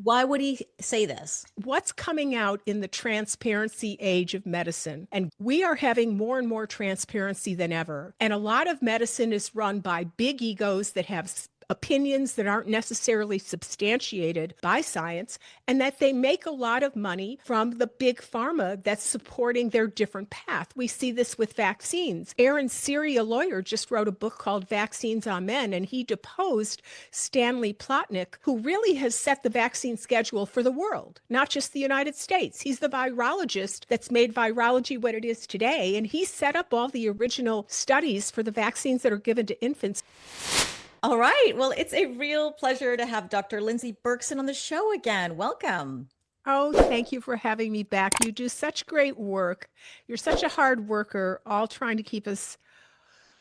Why would he say this? What's coming out in the transparency age of medicine? And we are having more and more transparency than ever. And a lot of medicine is run by big egos that have opinions that aren't necessarily substantiated by science, and that they make a lot of money from the big pharma that's supporting their different path. We see this with vaccines. Aaron Siri, a lawyer, just wrote a book called Vaccines on Men, and he deposed Stanley Plotnick, who really has set the vaccine schedule for the world, not just the United States. He's the virologist that's made virology what it is today, and he set up all the original studies for the vaccines that are given to infants. All right. Well, it's a real pleasure to have Dr. Lindsey Berkson on the show again. Welcome. Oh, thank you for having me back. You do such great work. You're such a hard worker, all trying to keep us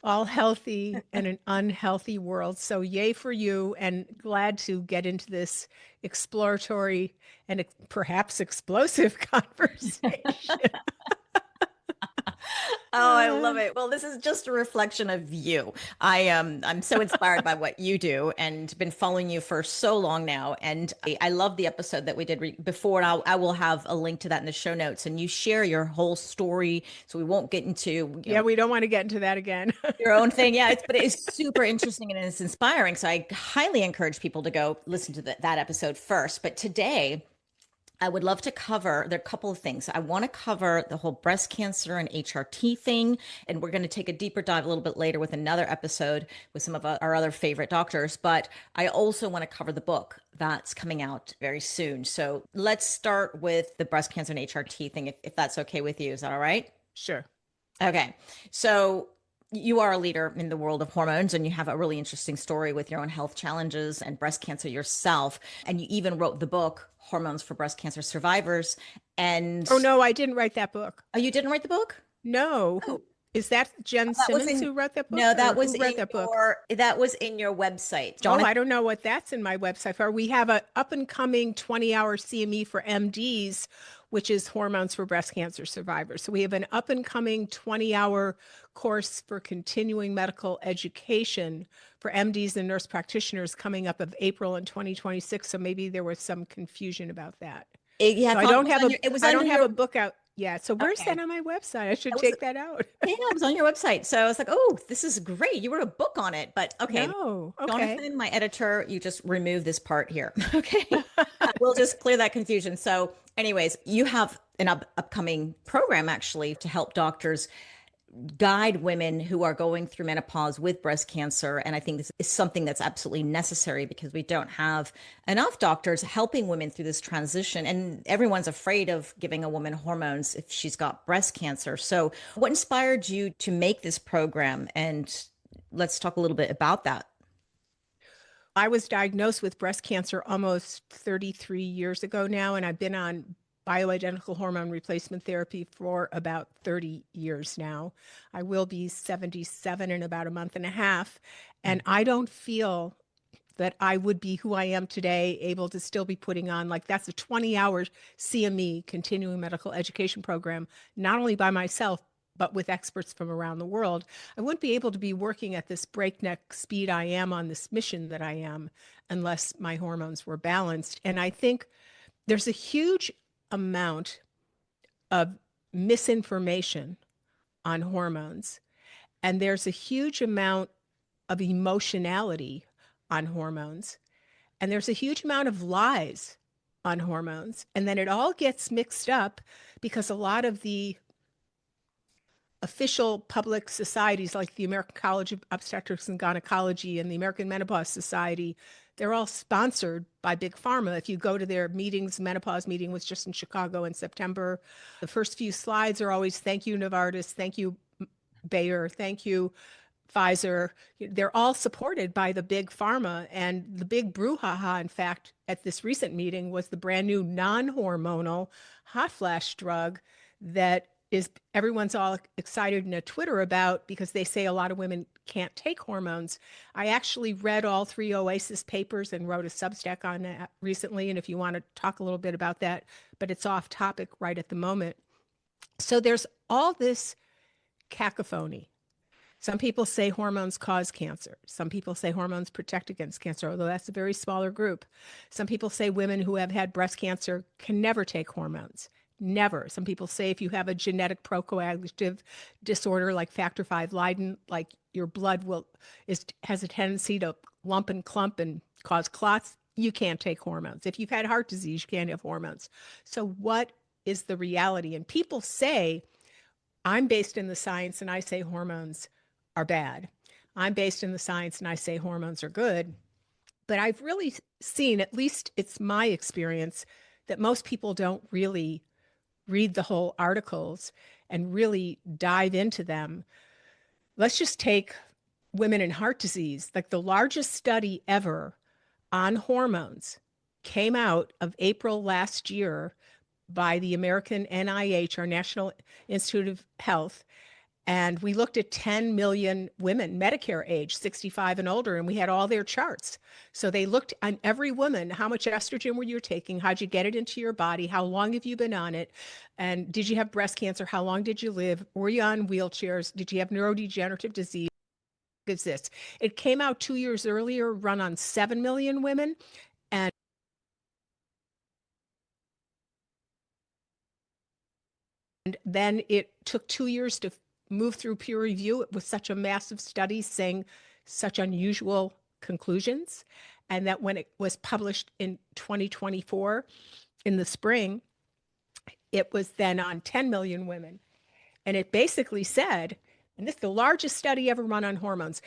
all healthy in an unhealthy world. So, yay for you, and glad to get into this exploratory and perhaps explosive conversation. Oh, I love it. Well, this is just a reflection of you. I'm so inspired by what you do and been following you for so long now. And I love the episode that we did before. And I will have a link to that in the show notes. And you share your whole story, so we won't get into we don't want to get into that again. your own thing. Yeah, but it's super interesting and it's inspiring. So I highly encourage people to go listen to that episode first. But today, I would love to cover, there are a couple of things. I want to cover the whole breast cancer and HRT thing. And we're going to take a deeper dive a little bit later with another episode with some of our other favorite doctors. But I also want to cover the book that's coming out very soon. So let's start with the breast cancer and HRT thing, if that's okay with you. Is that all right? Sure. Okay. So you are a leader in the world of hormones, and you have a really interesting story with your own health challenges and breast cancer yourself. And you even wrote the book, Hormones for Breast Cancer Survivors. And oh, no, I didn't write that book. Oh, you didn't write the book? No. Oh. Is that Jen Simmons who wrote that book? No, that was who wrote that book? That was in your website. Oh, I don't know what that's in my website for. We have a up and coming 20-hour CME for MDs, which is Hormones for Breast Cancer Survivors. So we have an up and coming 20-hour course for continuing medical education for MDs and nurse practitioners coming up of April in 2026. So maybe there was some confusion about that. Yeah, so I don't have a book out. Yeah. So where's that on my website? I should take that out. Yeah, it was on your website. So I was like, oh, this is great. You wrote a book on it. But okay. No. Okay. Jonathan, my editor, you just remove this part here. Okay. We'll just clear that confusion. So anyways, you have an upcoming program actually to help doctors guide women who are going through menopause with breast cancer. And I think this is something that's absolutely necessary because we don't have enough doctors helping women through this transition. And everyone's afraid of giving a woman hormones if she's got breast cancer. So what inspired you to make this program? And let's talk a little bit about that. I was diagnosed with breast cancer almost 33 years ago now, and I've been on bioidentical hormone replacement therapy for about 30 years now. I will be 77 in about a month and a half, and I don't feel that I would be who I am today, able to still be putting on, like, that's a 20-hour CME, continuing medical education program, not only by myself, but with experts from around the world. I wouldn't be able to be working at this breakneck speed I am on this mission that I am unless my hormones were balanced. And I think there's a huge amount of misinformation on hormones, and there's a huge amount of emotionality on hormones, and there's a huge amount of lies on hormones, and then it all gets mixed up because a lot of the official public societies like the American College of Obstetrics and Gynecology and the American Menopause Society, they're all sponsored by Big Pharma. If you go to their meetings, menopause meeting was just in Chicago in September. The first few slides are always, thank you, Novartis, thank you, Bayer, thank you, Pfizer. They're all supported by the Big Pharma. And the big brouhaha, in fact, at this recent meeting was the brand new non-hormonal hot flash drug that is everyone's all excited in a Twitter about because they say a lot of women can't take hormones. I actually read all 3 OASIS papers and wrote a Substack on that recently. And if you want to talk a little bit about that, but it's off topic right at the moment. So there's all this cacophony. Some people say hormones cause cancer. Some people say hormones protect against cancer, although that's a very smaller group. Some people say women who have had breast cancer can never take hormones. Never. Some people say if you have a genetic procoagulative disorder like factor V Leiden, like your blood has a tendency to lump and clump and cause clots, you can't take hormones. If you've had heart disease, you can't have hormones. So what is the reality? And people say, I'm based in the science and I say hormones are bad. I'm based in the science and I say hormones are good. But I've really seen, at least it's my experience, that most people don't really read the whole articles and really dive into them. Let's just take women in heart disease. Like the largest study ever on hormones came out of April last year by the American NIH, our National Institute of Health. And we looked at 10 million women, Medicare age, 65 and older, and we had all their charts. So they looked on every woman, how much estrogen were you taking? How'd you get it into your body? How long have you been on it? And did you have breast cancer? How long did you live? Were you on wheelchairs? Did you have neurodegenerative disease? Is this? It came out 2 years earlier, run on 7 million women. And then it took 2 years to move through peer review. It was such a massive study saying such unusual conclusions. And that when it was published in 2024 in the spring, it was then on 10 million women. And it basically said, and this is the largest study ever run on hormones.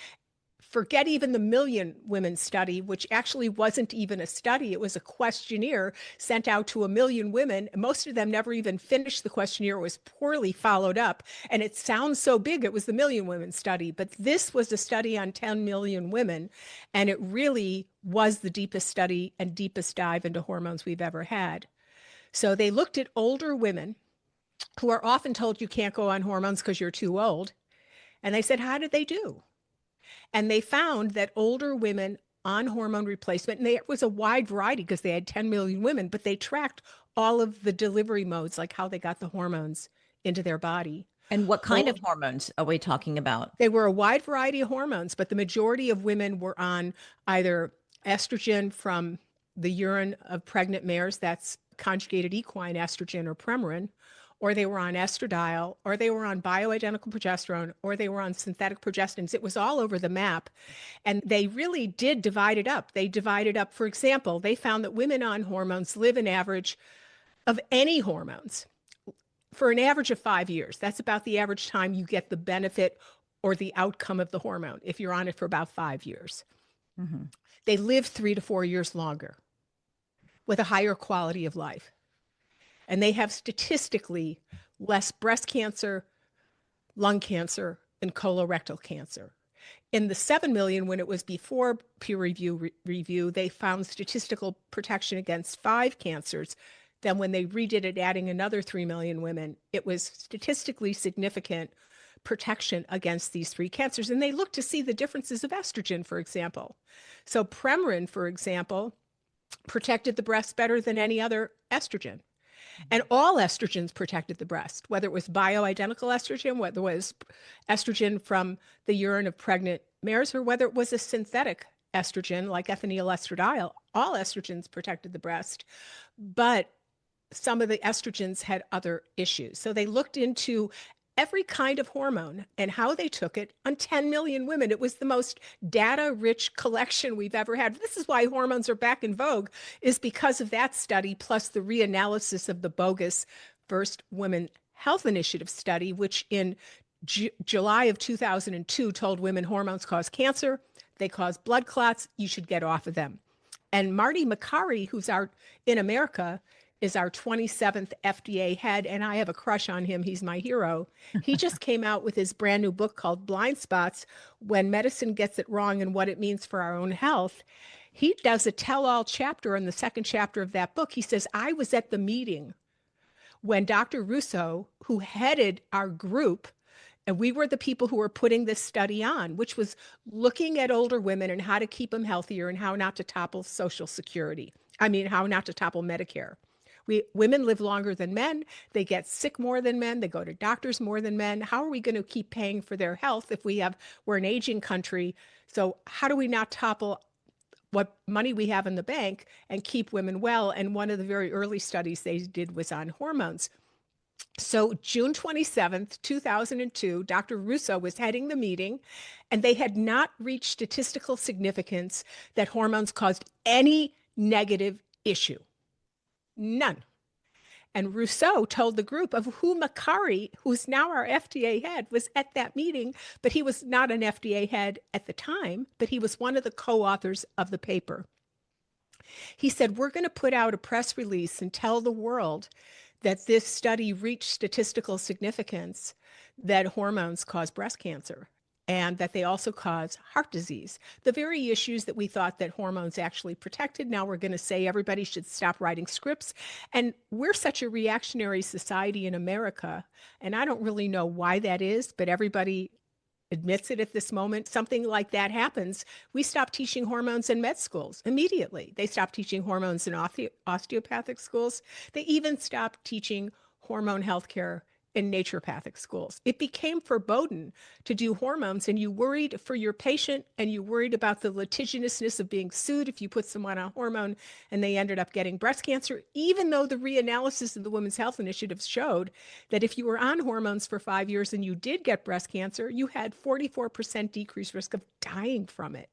Forget even the million women study, which actually wasn't even a study. It was a questionnaire sent out to 1 million women. Most of them never even finished the questionnaire. It was poorly followed up. And it sounds so big. It was the million women study. But this was a study on 10 million women. And it really was the deepest study and deepest dive into hormones we've ever had. So they looked at older women who are often told you can't go on hormones because you're too old. And they said, how did they do? And they found that older women on hormone replacement, and it was a wide variety because they had 10 million women, but they tracked all of the delivery modes, like how they got the hormones into their body. And what kind of hormones are we talking about? They were a wide variety of hormones, but the majority of women were on either estrogen from the urine of pregnant mares, that's conjugated equine estrogen or Premarin, or they were on estradiol, or they were on bioidentical progesterone, or they were on synthetic progestins. It was all over the map. And they really did divide it up. They divided up, for example, they found that women on hormones live an average of any hormones for an average of 5 years. That's about the average time you get the benefit or the outcome of the hormone if you're on it for about 5 years. Mm-hmm. They live 3 to 4 years longer with a higher quality of life. And they have statistically less breast cancer, lung cancer, and colorectal cancer. In the 7 million, when it was before peer review, they found statistical protection against 5 cancers. Then when they redid it, adding another 3 million women, it was statistically significant protection against these 3 cancers. And they looked to see the differences of estrogen, for example. So Premarin, for example, protected the breast better than any other estrogen. And all estrogens protected the breast, whether it was bioidentical estrogen, whether it was estrogen from the urine of pregnant mares, or whether it was a synthetic estrogen like ethinyl estradiol. All estrogens protected the breast, but some of the estrogens had other issues. So they looked into every kind of hormone and how they took it on 10 million women. It was the most data-rich collection we've ever had. This is why hormones are back in vogue, is because of that study, plus the reanalysis of the bogus First Women Health Initiative study, which in July of 2002 told women hormones cause cancer, they cause blood clots, you should get off of them. And Marty Makary, who's in America, is our 27th FDA head, and I have a crush on him. He's my hero. He just came out with his brand new book called Blind Spots, When Medicine Gets It Wrong and What It Means for Our Own Health. He does a tell-all chapter in the second chapter of that book. He says, I was at the meeting when Dr. Russo, who headed our group, and we were the people who were putting this study on, which was looking at older women and how to keep them healthier and how not to topple Social Security. How not to topple Medicare. Women live longer than men. They get sick more than men. They go to doctors more than men. How are we going to keep paying for their health if we're an aging country? So how do we not topple what money we have in the bank and keep women well? And one of the very early studies they did was on hormones. So June 27th, 2002, Dr. Russo was heading the meeting, and they had not reached statistical significance that hormones caused any negative issue. None. And Rousseau told the group, of who Makary, who's now our FDA head, was at that meeting, but he was not an FDA head at the time, but he was one of the co-authors of the paper. He said, we're going to put out a press release and tell the world that this study reached statistical significance, that hormones cause breast cancer and that they also cause heart disease. The very issues that we thought that hormones actually protected, now we're going to say everybody should stop writing scripts. And we're such a reactionary society in America, and I don't really know why that is, but everybody admits it at this moment. Something like that happens, we stop teaching hormones in med schools immediately. They stop teaching hormones in osteopathic schools. They even stopped teaching hormone healthcare in naturopathic schools. It became verboten to do hormones, and you worried for your patient, and you worried about the litigiousness of being sued if you put someone on a hormone and they ended up getting breast cancer, even though the reanalysis of the Women's Health Initiative showed that if you were on hormones for 5 years and you did get breast cancer, you had 44% decreased risk of dying from it.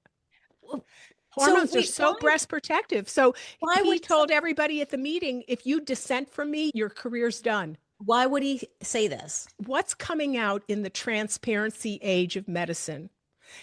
Hormones are so breast protective. So he told everybody at the meeting, if you dissent from me, your career's done. Why would he say this? What's coming out in the transparency age of medicine?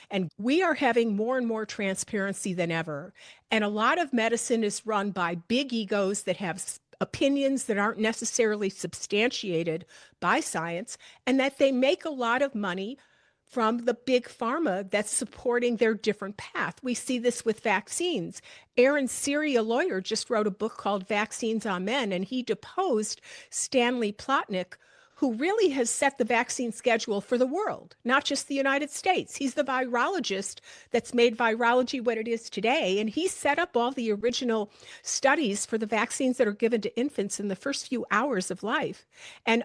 And we are having more and more transparency than ever. And a lot of medicine is run by big egos that have opinions that aren't necessarily substantiated by science, and that they make a lot of money from the big pharma that's supporting their different path. We see this with vaccines. Aaron Siri, a lawyer, just wrote a book called Vaccines Amen, and he deposed Stanley Plotnick, who really has set the vaccine schedule for the world, not just the United States. He's the virologist that's made virology what it is today, and he set up all the original studies for the vaccines that are given to infants in the first few hours of life. And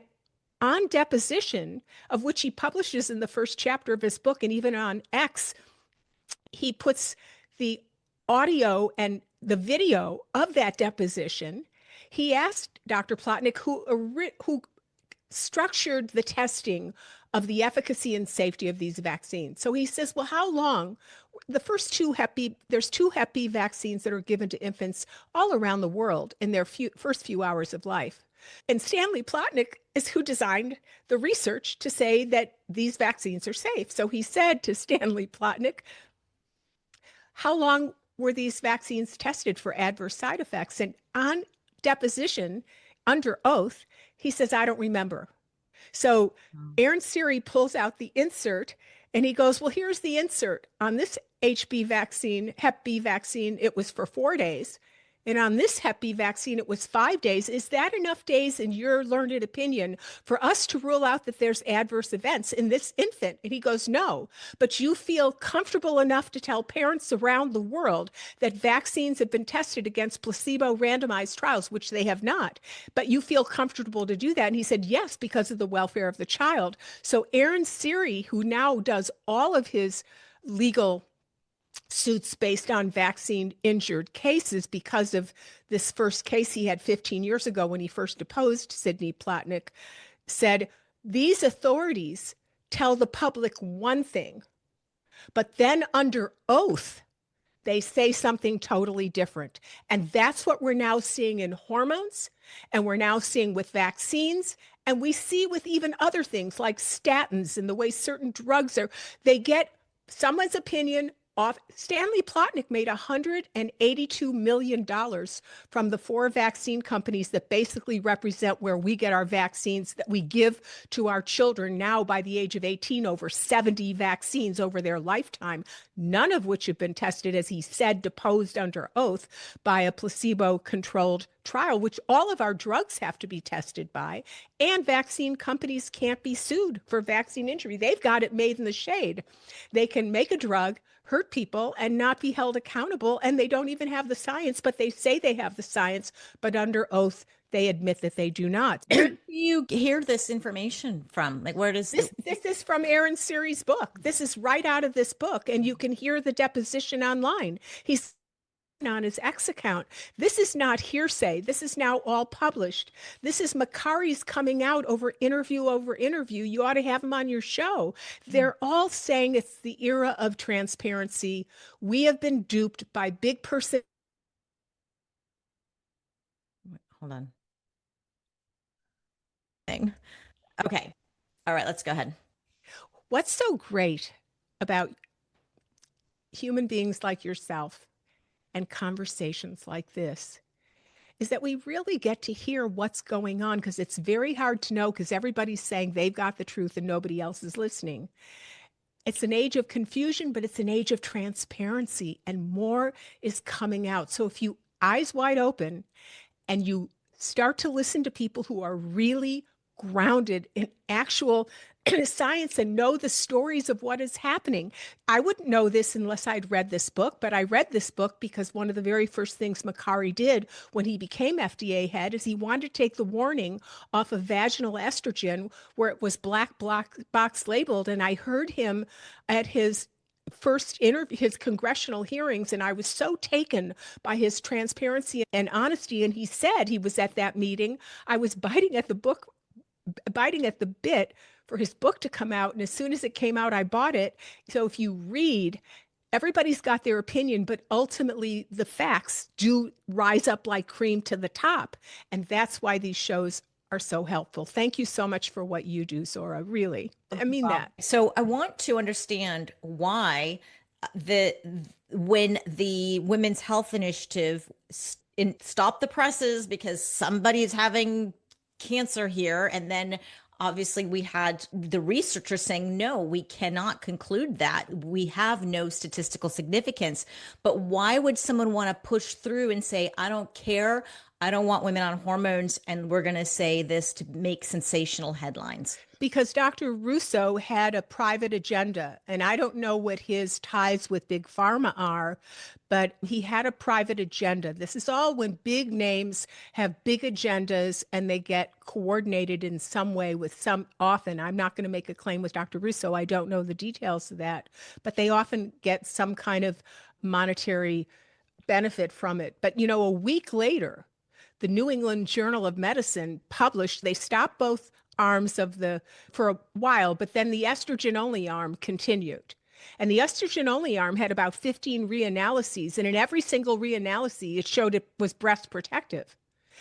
on deposition, of which he publishes in the first chapter of his book, and even on X, he puts the audio and the video of that deposition. He asked Dr. Plotnick, who structured the testing of the efficacy and safety of these vaccines. So he says, well, how long? The first there's two Hep B vaccines that are given to infants all around the world in their first few hours of life. And Stanley Plotnick is who designed the research to say that these vaccines are safe. So he said to Stanley Plotnick, how long were these vaccines tested for adverse side effects? And on deposition, under oath, he says, I don't remember. So Aaron Siri pulls out the insert and he goes, well, here's the insert. On this Hep B vaccine, it was for 4 days. And on this Hep B vaccine, it was 5 days. Is that enough days, in your learned opinion, for us to rule out that there's adverse events in this infant? And he goes, no, but you feel comfortable enough to tell parents around the world that vaccines have been tested against placebo randomized trials, which they have not, but you feel comfortable to do that. And he said, yes, because of the welfare of the child. So Aaron Siri, who now does all of his legal suits based on vaccine injured cases because of this first case he had 15 years ago when he first deposed Sidney Plotnick, said, these authorities tell the public one thing, but then under oath, they say something totally different. And that's what we're now seeing in hormones, and we're now seeing with vaccines, and we see with even other things like statins and the way certain drugs they get someone's opinion off. Stanley Plotnick made $182 million from the 4 vaccine companies that basically represent where we get our vaccines that we give to our children now by the age of 18, over 70 vaccines over their lifetime, none of which have been tested, as he said, deposed under oath, by a placebo-controlled trial, which all of our drugs have to be tested by. And vaccine companies can't be sued for vaccine injury. They've got it made in the shade. They can make a drug, hurt people, and not be held accountable. And they don't even have the science, but they say they have the science, but under oath, they admit that they do not. Where do you hear this information from? Like, where does This is from Aaron Siri's book. This is right out of this book, and you can hear the deposition online. He's on his X account. This is not hearsay. This is now all published. This is Macari's coming out over interview over interview. You ought to have him on your show. They're all saying it's the era of transparency. We have been duped by big person. hold on. Okay. All right, let's go ahead. What's so great about human beings like yourself and conversations like this is that we really get to hear what's going on, because it's very hard to know, because everybody's saying they've got the truth and nobody else is listening. It's an age of confusion, but it's an age of transparency, and more is coming out. So if you eyes wide open and you start to listen to people who are really grounded in actual science and know the stories of what is happening. I wouldn't know this unless I'd read this book, but I read this book because one of the very first things Macari did when he became FDA head is he wanted to take the warning off of vaginal estrogen where it was black box labeled. And I heard him at his first interview, his congressional hearings, and I was so taken by his transparency and honesty. And he said he was at that meeting. I was biting at the bit for his book to come out. And as soon as it came out, I bought it. So if you read, everybody's got their opinion, but ultimately the facts do rise up like cream to the top. And that's why these shows are so helpful. Thank you so much for what you do, Zora. Really. I mean that. So I want to understand why when the Women's Health Initiative stopped the presses because somebody is having cancer here, and then obviously we had the researchers saying, no, we cannot conclude that. We have no statistical significance. But why would someone want to push through and say, I don't care, I don't want women on hormones, and we're going to say this to make sensational headlines? Because Dr. Russo had a private agenda, and I don't know what his ties with Big Pharma are, but he had a private agenda. This is all when big names have big agendas and they get coordinated in some way with some, often, I'm not going to make a claim with Dr. Russo, I don't know the details of that, but they often get some kind of monetary benefit from it. But, you know, a week later, the New England Journal of Medicine published, they stopped both arms of for a while, but then the estrogen only arm continued. And the estrogen only arm had about 15 reanalyses. And in every single reanalysis, it showed it was breast protective.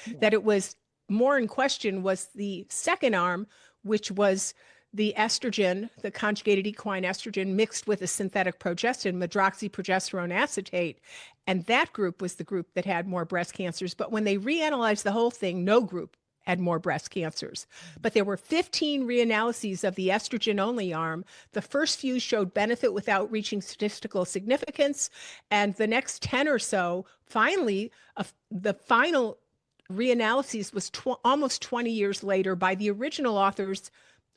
Yeah. That it was more in question was the second arm, which was the estrogen, the conjugated equine estrogen mixed with a synthetic progestin, medroxyprogesterone acetate. And that group was the group that had more breast cancers. But when they reanalyzed the whole thing, no group had more breast cancers. But there were 15 reanalyses of the estrogen-only arm. The first few showed benefit without reaching statistical significance. And the next 10 or so, finally, the final reanalyses was almost 20 years later by the original authors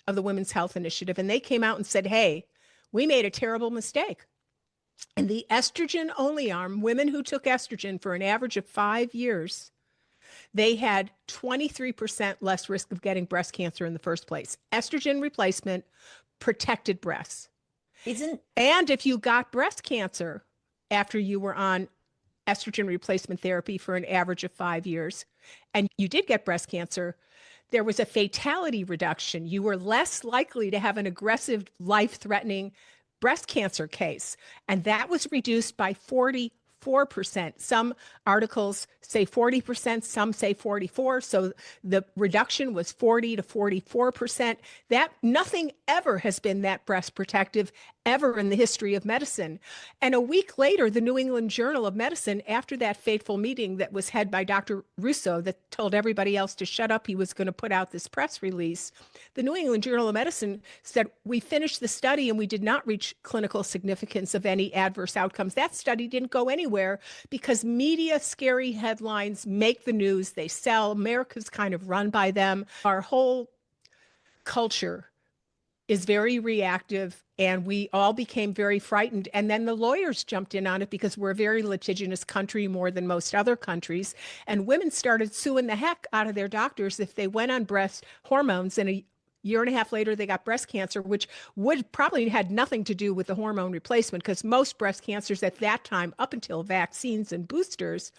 of the Women's Health Initiative. And they came out and said, hey, we made a terrible mistake. And the estrogen-only arm, women who took estrogen for an average of 5 years, they had 23% less risk of getting breast cancer in the first place. Estrogen replacement protected breasts. And if you got breast cancer after you were on estrogen replacement therapy for an average of 5 years, and you did get breast cancer, there was a fatality reduction. You were less likely to have an aggressive, life-threatening breast cancer case. And that was reduced by 44%. Some articles say 40%, some say 44%. So the reduction was 40 to 44%. That nothing ever has been that breast protective ever in the history of medicine. And a week later, the New England Journal of Medicine, after that fateful meeting that was head by Dr. Russo that told everybody else to shut up, he was going to put out this press release. The New England Journal of Medicine said, we finished the study and we did not reach clinical significance of any adverse outcomes. That study didn't go anywhere because media scary headlines make the news, they sell. America's kind of run by them. Our whole culture is very reactive, and we all became very frightened. And then the lawyers jumped in on it because we're a very litigious country, more than most other countries. And women started suing the heck out of their doctors if they went on breast hormones, and a year and a half later they got breast cancer, which would probably had nothing to do with the hormone replacement, because most breast cancers at that time, up until vaccines and boosters,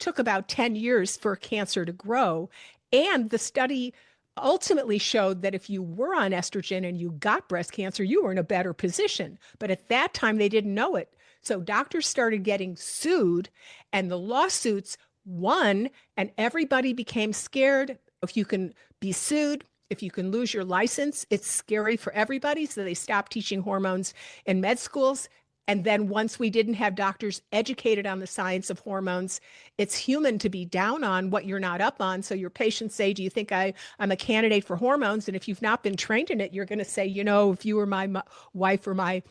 took about 10 years for cancer to grow. And the study ultimately showed that if you were on estrogen and you got breast cancer, you were in a better position. But at that time, they didn't know it. So doctors started getting sued, and the lawsuits won, and everybody became scared. If you can be sued, if you can lose your license, it's scary for everybody. So they stopped teaching hormones in med schools. And then once we didn't have doctors educated on the science of hormones, it's human to be down on what you're not up on. So your patients say, do you think I'm a candidate for hormones? And if you've not been trained in it, you're going to say, if you were my wife or my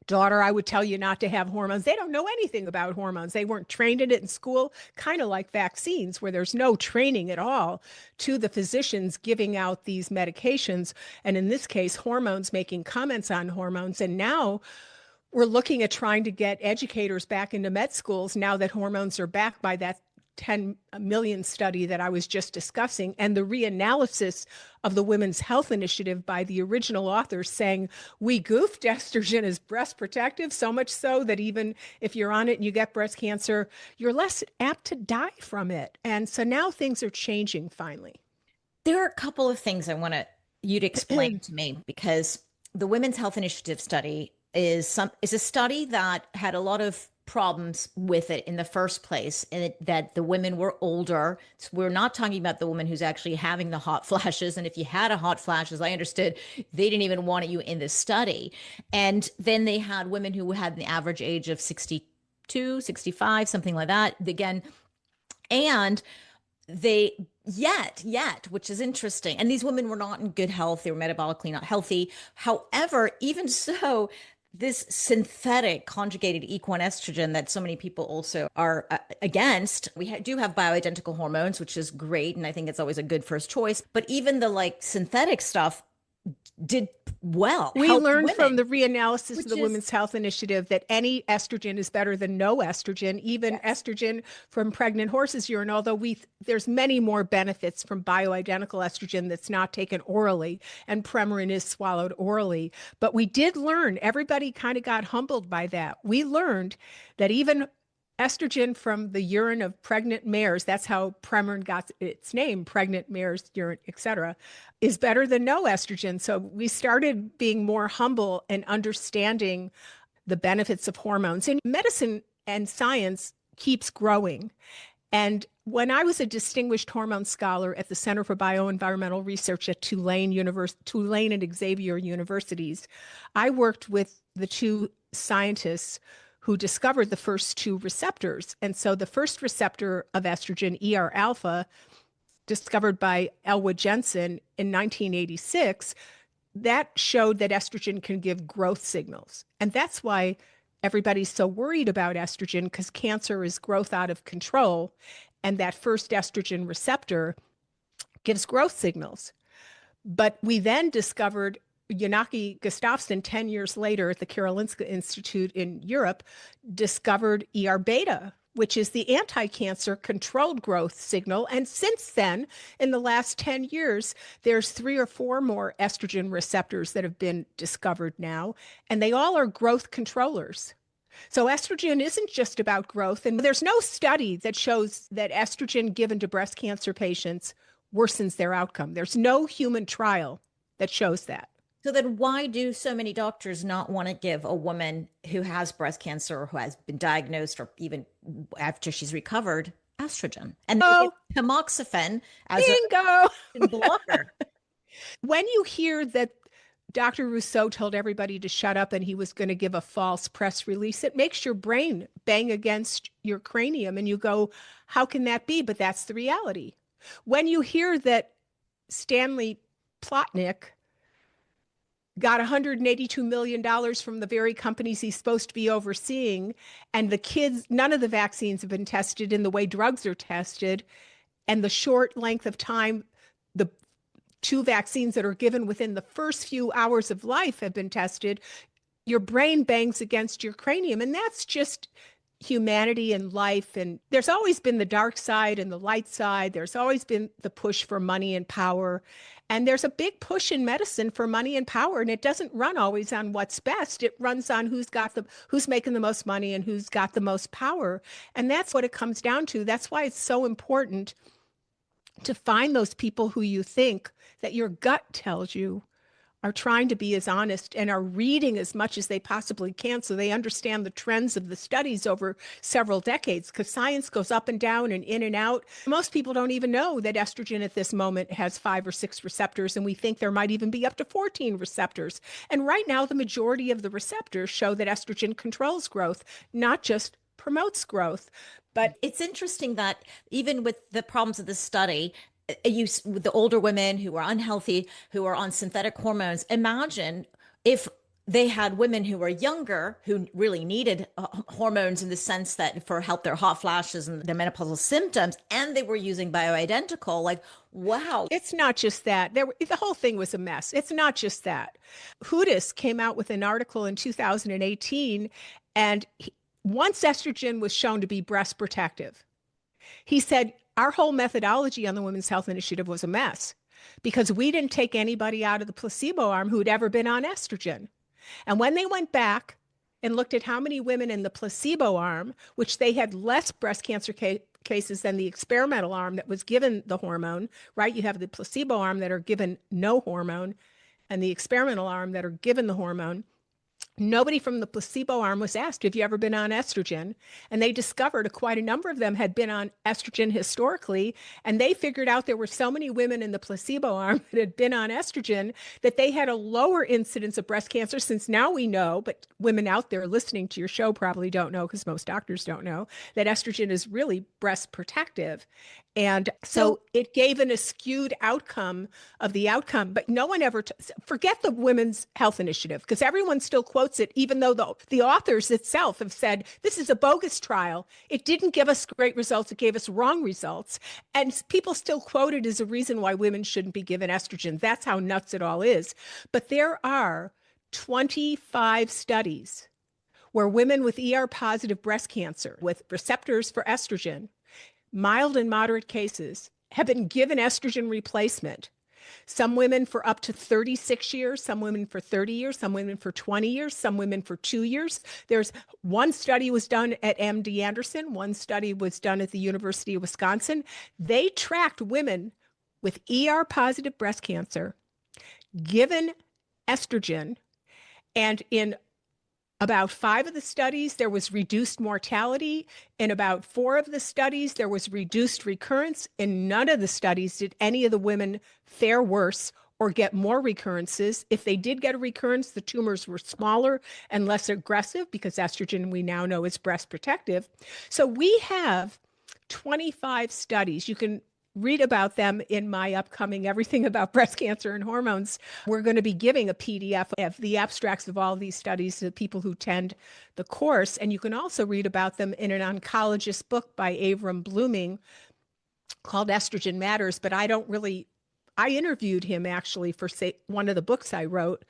daughter, I would tell you not to have hormones. They don't know anything about hormones. They weren't trained in it in school, kind of like vaccines, where there's no training at all to the physicians giving out these medications. And in this case, hormones, making comments on hormones. And now we're looking at trying to get educators back into med schools now that hormones are back by that 10 million study that I was just discussing, and the reanalysis of the Women's Health Initiative by the original authors saying, we goofed, estrogen is breast protective, so much so that even if you're on it and you get breast cancer, you're less apt to die from it. And so now things are changing finally. There are a couple of things I want you to explain to me, because the Women's Health Initiative study is a study that had a lot of problems with it in the first place, and that the women were older. So we're not talking about the woman who's actually having the hot flashes. And if you had a hot flash, as I understood, they didn't even want you in this study. And then they had women who had the average age of 62, 65, something like that. Again, and they which is interesting. And these women were not in good health. They were metabolically not healthy. However, even so, this synthetic conjugated equine estrogen that so many people also are against, we do have bioidentical hormones, which is great. And I think it's always a good first choice. But even the synthetic stuff did well. We learned from the reanalysis of the Women's Health Initiative that any estrogen is better than no estrogen, even estrogen from pregnant horses' urine, although there's many more benefits from bioidentical estrogen that's not taken orally, and Premarin is swallowed orally. But we did learn, everybody kind of got humbled by that. We learned that even estrogen from the urine of pregnant mares, that's how Premarin got its name, pregnant mares urine, etc., is better than no estrogen. So we started being more humble and understanding the benefits of hormones. And medicine and science keeps growing. And when I was a distinguished hormone scholar at the Center for Bioenvironmental Research at Tulane and Xavier universities, I worked with the two scientists who discovered the first two receptors. And so the first receptor of estrogen, ER alpha, discovered by Elwood Jensen in 1986, that showed that estrogen can give growth signals. And that's why everybody's so worried about estrogen, because cancer is growth out of control. And that first estrogen receptor gives growth signals. But we then discovered Yanaki Gustafsson, 10 years later at the Karolinska Institute in Europe, discovered ER beta, which is the anti-cancer controlled growth signal. And since then, in the last 10 years, there's 3 or 4 more estrogen receptors that have been discovered now, and they all are growth controllers. So estrogen isn't just about growth. And there's no study that shows that estrogen given to breast cancer patients worsens their outcome. There's no human trial that shows that. So then why do so many doctors not want to give a woman who has breast cancer or who has been diagnosed or even after she's recovered estrogen? And they give tamoxifen as a blocker. When you hear that Dr. Rousseau told everybody to shut up and he was going to give a false press release, it makes your brain bang against your cranium and you go, how can that be? But that's the reality. When you hear that Stanley Plotnick got $182 million from the very companies he's supposed to be overseeing, and the kids, none of the vaccines have been tested in the way drugs are tested, and the short length of time the 2 vaccines that are given within the first few hours of life have been tested, your brain bangs against your cranium. And that's just humanity and life. And there's always been the dark side and the light side. There's always been the push for money and power. And there's a big push in medicine for money and power. And it doesn't run always on what's best. It runs on who's making the most money and who's got the most power. And that's what it comes down to. That's why it's so important to find those people who you think that your gut tells you are trying to be as honest and are reading as much as they possibly can so they understand the trends of the studies over several decades, because science goes up and down and in and out. Most people don't even know that estrogen at this moment has 5 or 6 receptors, and we think there might even be up to 14 receptors. And right now, the majority of the receptors show that estrogen controls growth, not just promotes growth. But it's interesting that even with the problems of this study, with the older women who are unhealthy, who are on synthetic hormones, imagine if they had women who were younger, who really needed hormones in the sense that for help their hot flashes and their menopausal symptoms, and they were using bioidentical, like, wow. It's not just that. The whole thing was a mess. It's not just that. Hudis came out with an article in 2018, and once estrogen was shown to be breast protective, he said, our whole methodology on the Women's Health Initiative was a mess because we didn't take anybody out of the placebo arm who'd ever been on estrogen. And when they went back and looked at how many women in the placebo arm, which they had less breast cancer cases than the experimental arm that was given the hormone, right? You have the placebo arm that are given no hormone and the experimental arm that are given the hormone. Nobody from the placebo arm was asked, have you ever been on estrogen? And they discovered quite a number of them had been on estrogen historically. And they figured out there were so many women in the placebo arm that had been on estrogen that they had a lower incidence of breast cancer, since now we know, but women out there listening to your show probably don't know, because most doctors don't know, that estrogen is really breast protective. And so it gave an skewed outcome of the outcome, but no one ever, forget the Women's Health Initiative, because everyone still quotes it, even though the authors itself have said, this is a bogus trial. It didn't give us great results. It gave us wrong results. And people still quote it as a reason why women shouldn't be given estrogen. That's how nuts it all is. But there are 25 studies where women with ER-positive breast cancer with receptors for estrogen, mild and moderate cases, have been given estrogen replacement. Some women for up to 36 years, some women for 30 years, some women for 20 years, some women for 2 years. There's one study was done at MD Anderson, one study was done at the University of Wisconsin. They tracked women with ER-positive breast cancer given estrogen, and in about 5 of the studies, there was reduced mortality. In about 4 of the studies, there was reduced recurrence. In none of the studies did any of the women fare worse or get more recurrences. If they did get a recurrence, the tumors were smaller and less aggressive, because estrogen, we now know, is breast protective. So we have 25 studies. You can read about them in my upcoming Everything About Breast Cancer and Hormones. We're going to be giving a PDF of the abstracts of all these studies to people who attend the course. And you can also read about them in an oncologist book by Avram Blooming called Estrogen Matters. But I interviewed him actually for one of the books I wrote,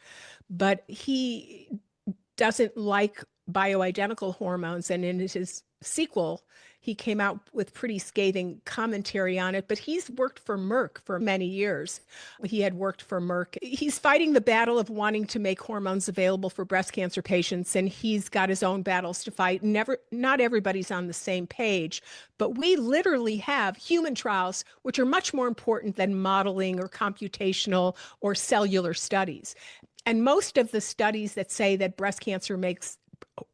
but he doesn't like bioidentical hormones. And in his sequel, he came out with pretty scathing commentary on it, but he's worked for Merck for many years. He had worked for Merck. He's fighting the battle of wanting to make hormones available for breast cancer patients, and he's got his own battles to fight. Not everybody's on the same page, but we literally have human trials, which are much more important than modeling or computational or cellular studies. And most of the studies that say that breast cancer makes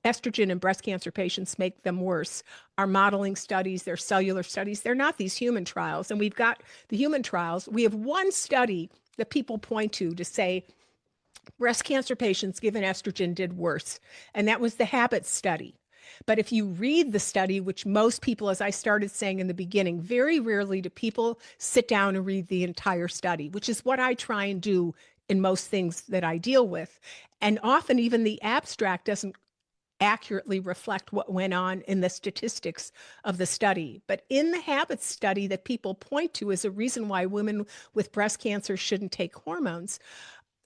estrogen in breast cancer patients make them worse are modeling studies, they're cellular studies. They're not these human trials. And we've got the human trials. We have one study that people point to say breast cancer patients given estrogen did worse. And that was the HABIT study. But if you read the study, which most people, as I started saying in the beginning, very rarely do people sit down and read the entire study, which is what I try and do in most things that I deal with. And often even the abstract doesn't accurately reflect what went on in the statistics of the study. But in the habits study that people point to as a reason why women with breast cancer shouldn't take hormones,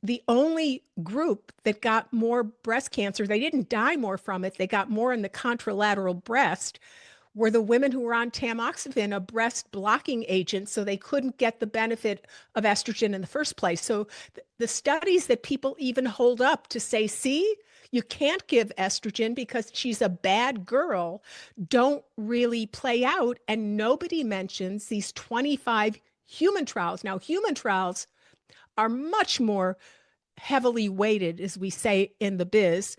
the only group that got more breast cancer, they didn't die more from it, they got more in the contralateral breast, were the women who were on tamoxifen, a breast blocking agent, so they couldn't get the benefit of estrogen in the first place. So the studies that people even hold up to say, see, you can't give estrogen because she's a bad girl, don't really play out. And nobody mentions these 25 human trials. Now, human trials are much more heavily weighted, as we say in the biz,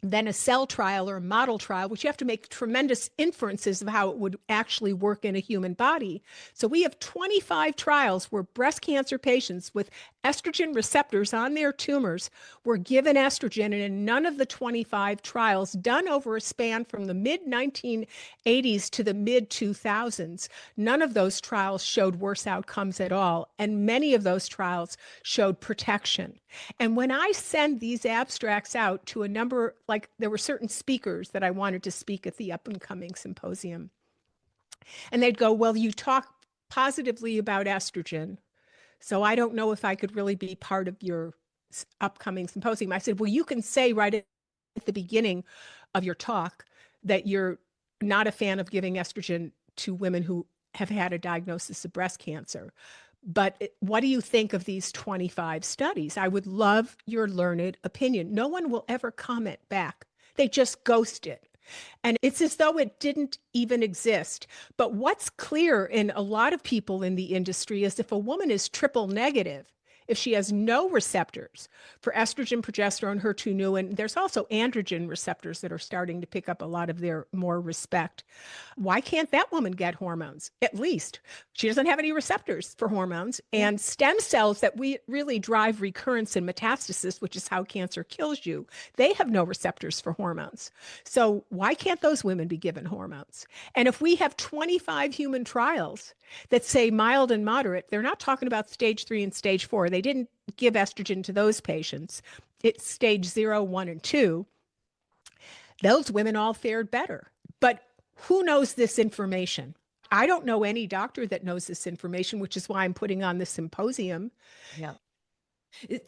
than a cell trial or a model trial, which you have to make tremendous inferences of how it would actually work in a human body. So we have 25 trials where breast cancer patients with estrogen receptors on their tumors were given estrogen, and in none of the 25 trials done over a span from the mid 1980s to the mid 2000s, none of those trials showed worse outcomes at all, and many of those trials showed protection. And when I send these abstracts out to a number, like there were certain speakers that I wanted to speak at the up and coming symposium, and they'd go, well, you talk positively about estrogen, so I don't know if I could really be part of your upcoming symposium. I said, well, you can say right at the beginning of your talk that you're not a fan of giving estrogen to women who have had a diagnosis of breast cancer. But what do you think of these 25 studies? I would love your learned opinion. No one will ever comment back. They just ghost it. And it's as though it didn't even exist. But what's clear in a lot of people in the industry is if a woman is triple negative, if she has no receptors for estrogen, progesterone, HER2/neu, and there's also androgen receptors that are starting to pick up a lot of their more respect. Why can't that woman get hormones? At least she doesn't have any receptors for hormones, and stem cells that we really drive recurrence and metastasis, which is how cancer kills you, they have no receptors for hormones. So why can't those women be given hormones? And if we have 25 human trials that say mild and moderate, they're not talking about stage 3 and stage 4. They didn't give estrogen to those patients. It's stage 0, 1, and 2. Those women all fared better. But who knows this information? I don't know any doctor that knows this information, which is why I'm putting on this symposium. Yeah.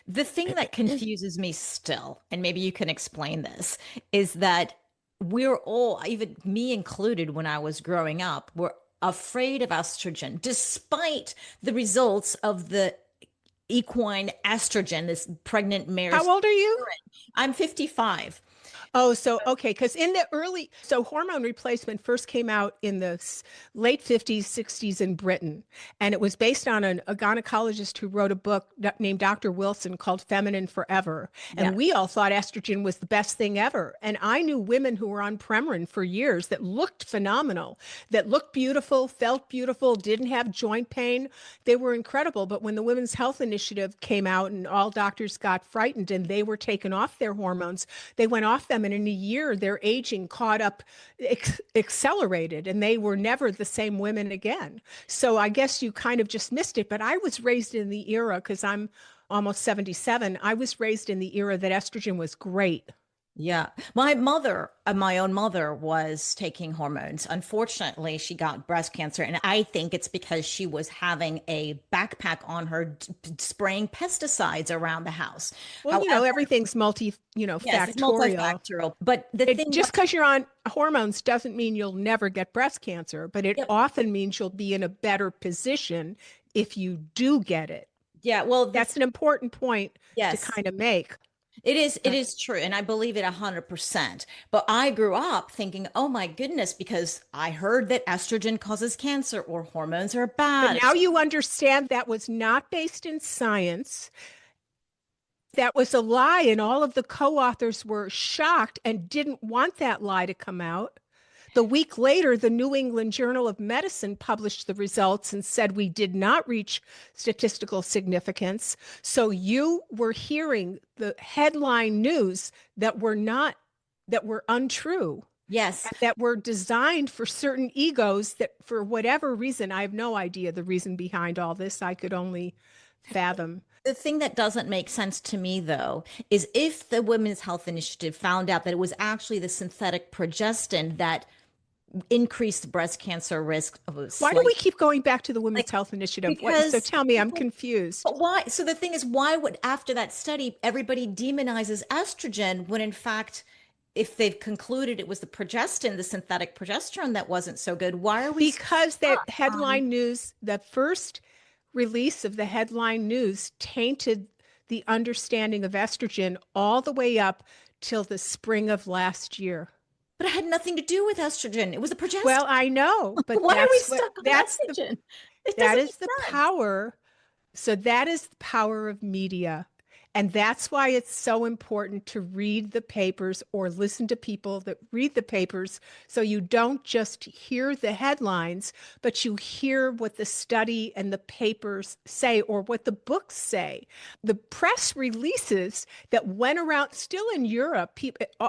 The thing that confuses me still, and maybe you can explain this, is that we're all, even me included, when I was growing up, were afraid of estrogen, despite the results of the equine estrogen, this pregnant mare. How old are you? I'm 55. Oh, so, okay. Because so hormone replacement first came out in the late 50s, 60s in Britain. And it was based on a gynecologist who wrote a book named Dr. Wilson called Feminine Forever. And we all thought estrogen was the best thing ever. And I knew women who were on Premarin for years that looked phenomenal, that looked beautiful, felt beautiful, didn't have joint pain. They were incredible. But when the Women's Health Initiative came out and all doctors got frightened and they were taken off their hormones, they went off them. And in a year, their aging caught up, accelerated, and they were never the same women again. So I guess you kind of just missed it. But I was raised in the era, because I'm almost 77, I was raised in the era that estrogen was great. Yeah. My mother, my own mother, was taking hormones. Unfortunately, she got breast cancer. And I think it's because she was having a backpack on her, spraying pesticides around the house. Well, However, everything's yes, it's multifactorial. multifactorial. But Just because you're on hormones doesn't mean you'll never get breast cancer, but it often means you'll be in a better position if you do get it. Yeah, well, that's an important point to kind of make. It is true. And I believe it 100%. But I grew up thinking, oh my goodness, because I heard that estrogen causes cancer or hormones are bad. But now you understand that was not based in science. That was a lie. And all of the co-authors were shocked and didn't want that lie to come out. The week later, the New England Journal of Medicine published the results and said we did not reach statistical significance. So you were hearing the headline news that were untrue. Yes. That were designed for certain egos that, for whatever reason, I have no idea the reason behind all this. I could only fathom. The thing that doesn't make sense to me, though, is if the Women's Health Initiative found out that it was actually the synthetic progestin that increased breast cancer risk of a Why do slight, we keep going back to the Women's like, Health Initiative? So because tell me, I'm people, confused. but why? So the thing is, why would, after that study, everybody demonizes estrogen when in fact, if they've concluded it was the progestin, the synthetic progesterone that wasn't so good, why are we so Because that stuck on? headline news, the first release of the headline news tainted the understanding of estrogen all the way up till the spring of last year. But it had nothing to do with estrogen. It was the Well, progestin. I know, but Why are we stuck on estrogen? It that doesn't is make the sense. power. So that is the power of media. And that's why it's so important to read the papers or listen to people that read the papers, so you don't just hear the headlines, but you hear what the study and the papers say or what the books say. The press releases that went around still in Europe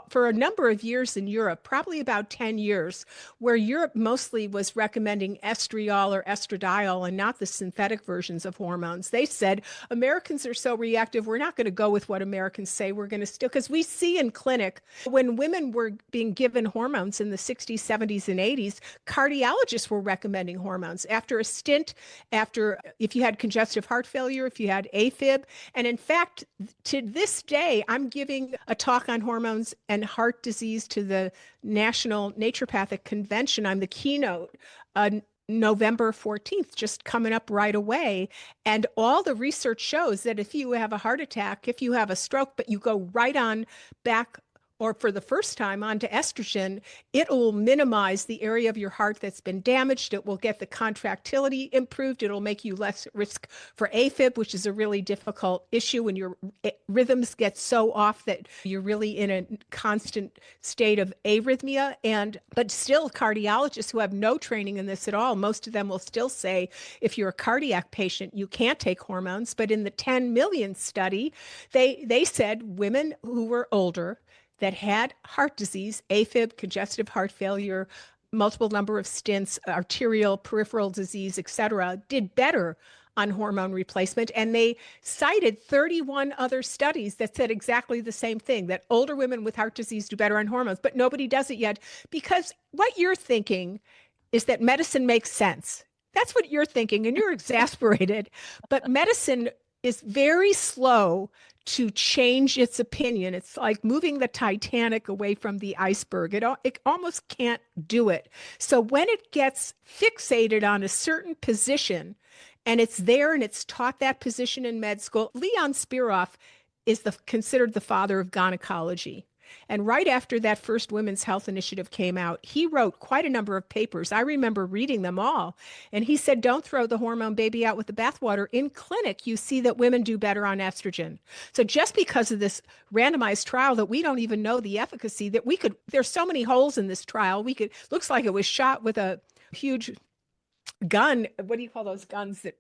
for a number of years in Europe, probably about 10 years, where Europe mostly was recommending estriol or estradiol and not the synthetic versions of hormones. They said Americans are so reactive, we're not going to go with what Americans say. We're going to still, because we see in clinic when women were being given hormones in the 60s, 70s, and 80s, cardiologists were recommending hormones after a stint, after if you had congestive heart failure, if you had AFib. And in fact, to this day, I'm giving a talk on hormones and heart disease to the National Naturopathic Convention. I'm the keynote. November 14th, just coming up right away. And all the research shows that if you have a heart attack, if you have a stroke, but you go right on back or for the first time onto estrogen, it will minimize the area of your heart that's been damaged. It will get the contractility improved. It'll make you less risk for AFib, which is a really difficult issue when your rhythms get so off that you're really in a constant state of arrhythmia. But still, cardiologists who have no training in this at all, most of them will still say, if you're a cardiac patient, you can't take hormones. But in the 10 million study, they said women who were older that had heart disease, AFib, congestive heart failure, multiple number of stents, arterial, peripheral disease, et cetera, did better on hormone replacement. And they cited 31 other studies that said exactly the same thing, that older women with heart disease do better on hormones, but nobody does it yet, because what you're thinking is that medicine makes sense. That's what you're thinking, and you're exasperated. But medicine is very slow to change its opinion. It's like moving the Titanic away from the iceberg. It almost can't do it. So when it gets fixated on a certain position and it's there and it's taught that position in med school, Leon Spiroff is considered the father of gynecology. And right after that first Women's Health Initiative came out, he wrote quite a number of papers. I remember reading them all. And he said, don't throw the hormone baby out with the bathwater. In clinic, you see that women do better on estrogen. So just because of this randomized trial that we don't even know the efficacy, there's so many holes in this trial, looks like it was shot with a huge gun. What do you call those guns that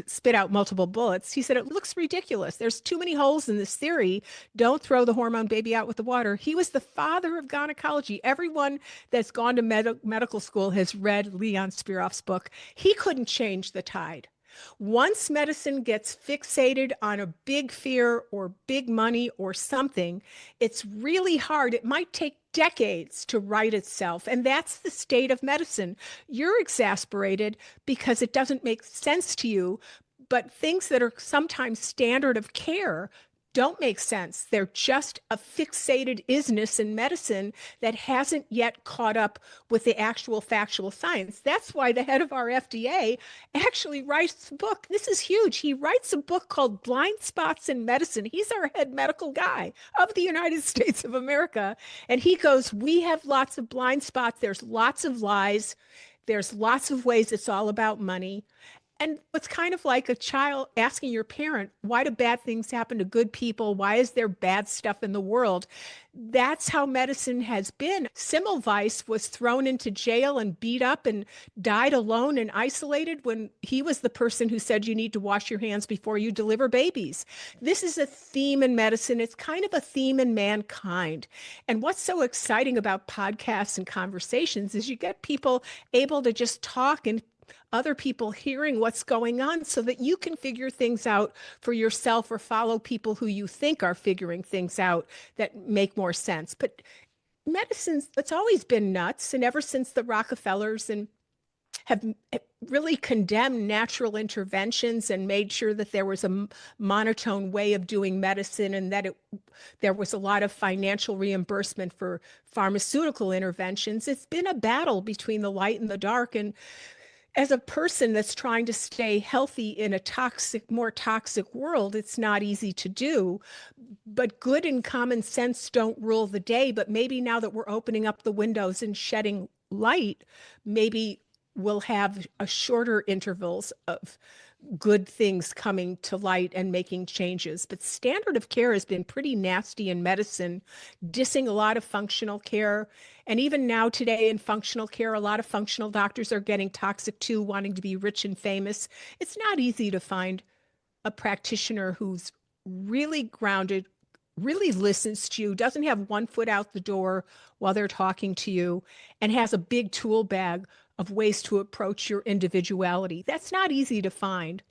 spit out multiple bullets? He said, it looks ridiculous. There's too many holes in this theory. Don't throw the hormone baby out with the water. He was the father of gynecology. Everyone that's gone to medical school has read Leon Spiroff's book. He couldn't change the tide. Once medicine gets fixated on a big fear or big money or something, it's really hard. It might take decades to right itself. And that's the state of medicine. You're exasperated because it doesn't make sense to you, but things that are sometimes standard of care don't make sense. They're just a fixated isness in medicine that hasn't yet caught up with the actual factual science. That's why the head of our FDA actually writes a book. This is huge. He writes a book called Blind Spots in Medicine. He's our head medical guy of the United States of America. And he goes, we have lots of blind spots. There's lots of lies. There's lots of ways it's all about money. And it's kind of like a child asking your parent, why do bad things happen to good people? Why is there bad stuff in the world? That's how medicine has been. Semmelweis was thrown into jail and beat up and died alone and isolated when he was the person who said you need to wash your hands before you deliver babies. This is a theme in medicine. It's kind of a theme in mankind. And what's so exciting about podcasts and conversations is you get people able to just talk and other people hearing what's going on so that you can figure things out for yourself or follow people who you think are figuring things out that make more sense. But medicine's, it's always been nuts. And ever since the Rockefellers and have really condemned natural interventions and made sure that there was a monotone way of doing medicine and that there was a lot of financial reimbursement for pharmaceutical interventions. It's been a battle between the light and the dark. And as a person that's trying to stay healthy in a more toxic world, it's not easy to do. But good and common sense don't rule the day. But maybe now that we're opening up the windows and shedding light, maybe we'll have a shorter intervals of good things coming to light and making changes. But standard of care has been pretty nasty in medicine, dissing a lot of functional care. And even now today in functional care, a lot of functional doctors are getting toxic too, wanting to be rich and famous. It's not easy to find a practitioner who's really grounded, really listens to you, doesn't have one foot out the door while they're talking to you, and has a big tool bag of ways to approach your individuality. That's not easy to find.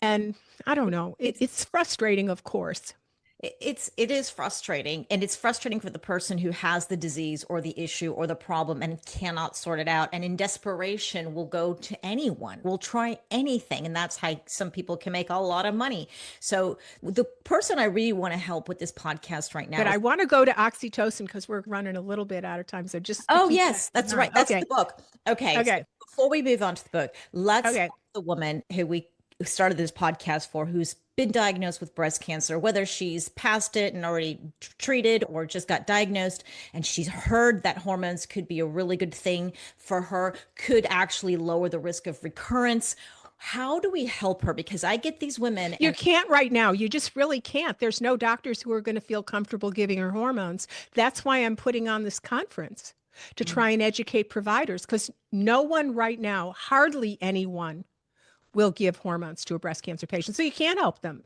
And I don't know, it's frustrating, of course. It is frustrating, and it's frustrating for the person who has the disease or the issue or the problem and cannot sort it out, and in desperation will go to anyone, will try anything, and that's how some people can make a lot of money. So the person I really want to help with this podcast right now, but I want to go to Oxytocin because we're running a little bit out of time. So just yes, that's right, that's the book. Okay. So before we move on to the book, let's help the woman who we started this podcast for, who's been diagnosed with breast cancer, whether she's past it and already treated or just got diagnosed, and she's heard that hormones could be a really good thing for her, could actually lower the risk of recurrence. How do we help her? Because I get these women. You can't right now. You just really can't. There's no doctors who are going to feel comfortable giving her hormones. That's why I'm putting on this conference to try and educate providers, because no one right now, hardly anyone, will give hormones to a breast cancer patient. So you can't help them.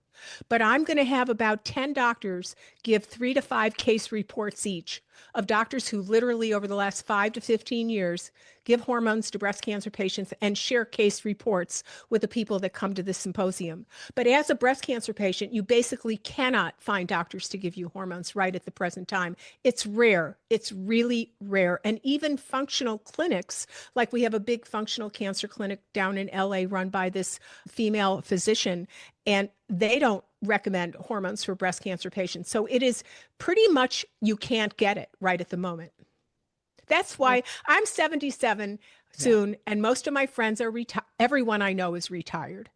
But I'm going to have about 10 doctors give 3 to 5 case reports each of doctors who literally over the last 5 to 15 years give hormones to breast cancer patients and share case reports with the people that come to this symposium. But as a breast cancer patient, you basically cannot find doctors to give you hormones right at the present time. It's rare. It's really rare. And even functional clinics, like we have a big functional cancer clinic down in LA run by this female physician, and they don't recommend hormones for breast cancer patients. So it is pretty much, you can't get it right at the moment. That's why I'm 77 soon, and most of my friends are retired. Everyone I know is retired,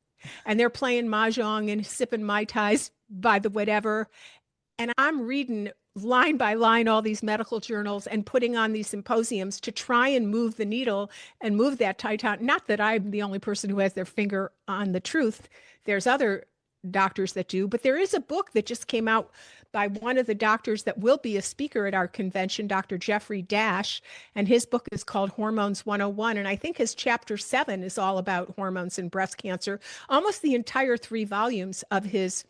and they're playing mahjong and sipping Mai Tais by the whatever. And I'm reading line by line all these medical journals and putting on these symposiums to try and move the needle and move that titan. Not that I'm the only person who has their finger on the truth. There's other doctors that do, but there is a book that just came out by one of the doctors that will be a speaker at our convention, Dr. Jeffrey Dash, and his book is called Hormones 101, and I think his chapter 7 is all about hormones and breast cancer. Almost the entire 3 volumes of his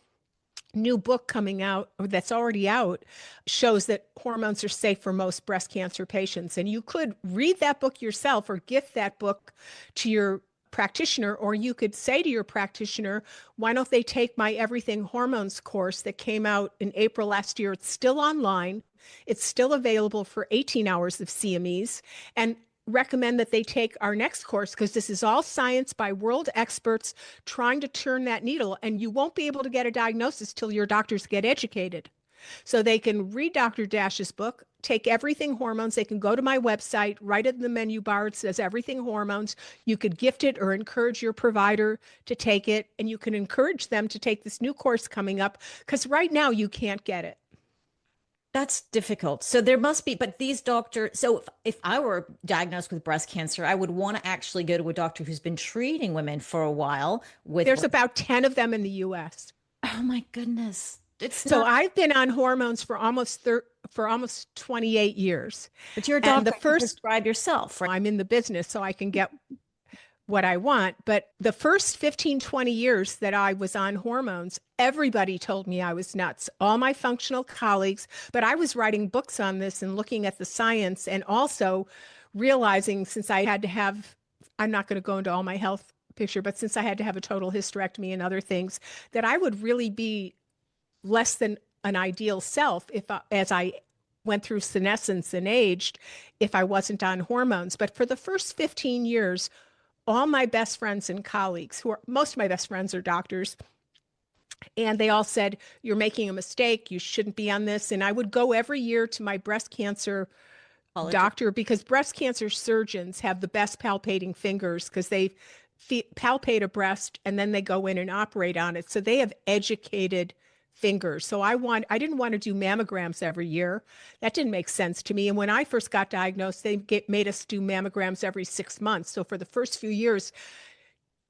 new book coming out, or that's already out, shows that hormones are safe for most breast cancer patients. And you could read that book yourself or gift that book to your practitioner, or you could say to your practitioner, why don't they take my Everything Hormones course that came out in April last year? It's still online. It's still available for 18 hours of CMEs, and recommend that they take our next course, because this is all science by world experts trying to turn that needle, and you won't be able to get a diagnosis till your doctors get educated. So they can read Dr. Dash's book, take Everything Hormones. They can go to my website, right in the menu bar, it says Everything Hormones. You could gift it or encourage your provider to take it, and you can encourage them to take this new course coming up, because right now you can't get it. That's difficult. So there must be, but these doctors, so if I were diagnosed with breast cancer, I would want to actually go to a doctor who's been treating women for a while. There's about 10 of them in the US. Oh my goodness. So I've been on hormones for almost 28 years. But you're a doctor, you prescribe yourself, right? I'm in the business, so I can get what I want. But the first 15, 20 years that I was on hormones, everybody told me I was nuts. All my functional colleagues, but I was writing books on this and looking at the science, and also realizing, since I had to have I'm not going to go into all my health picture, but since I had to have a total hysterectomy and other things, that I would really be less than an ideal self if as I went through senescence and aged, if I wasn't on hormones. But for the first 15 years, all my best friends and colleagues, who are most of my best friends are doctors, and they all said, "You're making a mistake. You shouldn't be on this." And I would go every year to my breast cancer doctor because breast cancer surgeons have the best palpating fingers because they palpate a breast and then they go in and operate on it. So they have educated fingers. So I didn't want to do mammograms every year. That didn't make sense to me. And when I first got diagnosed, they made us do mammograms every 6 months. So for the first few years,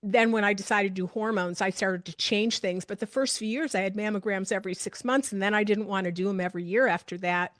then when I decided to do hormones, I started to change things. But the first few years, I had mammograms every 6 months, and then I didn't want to do them every year after that.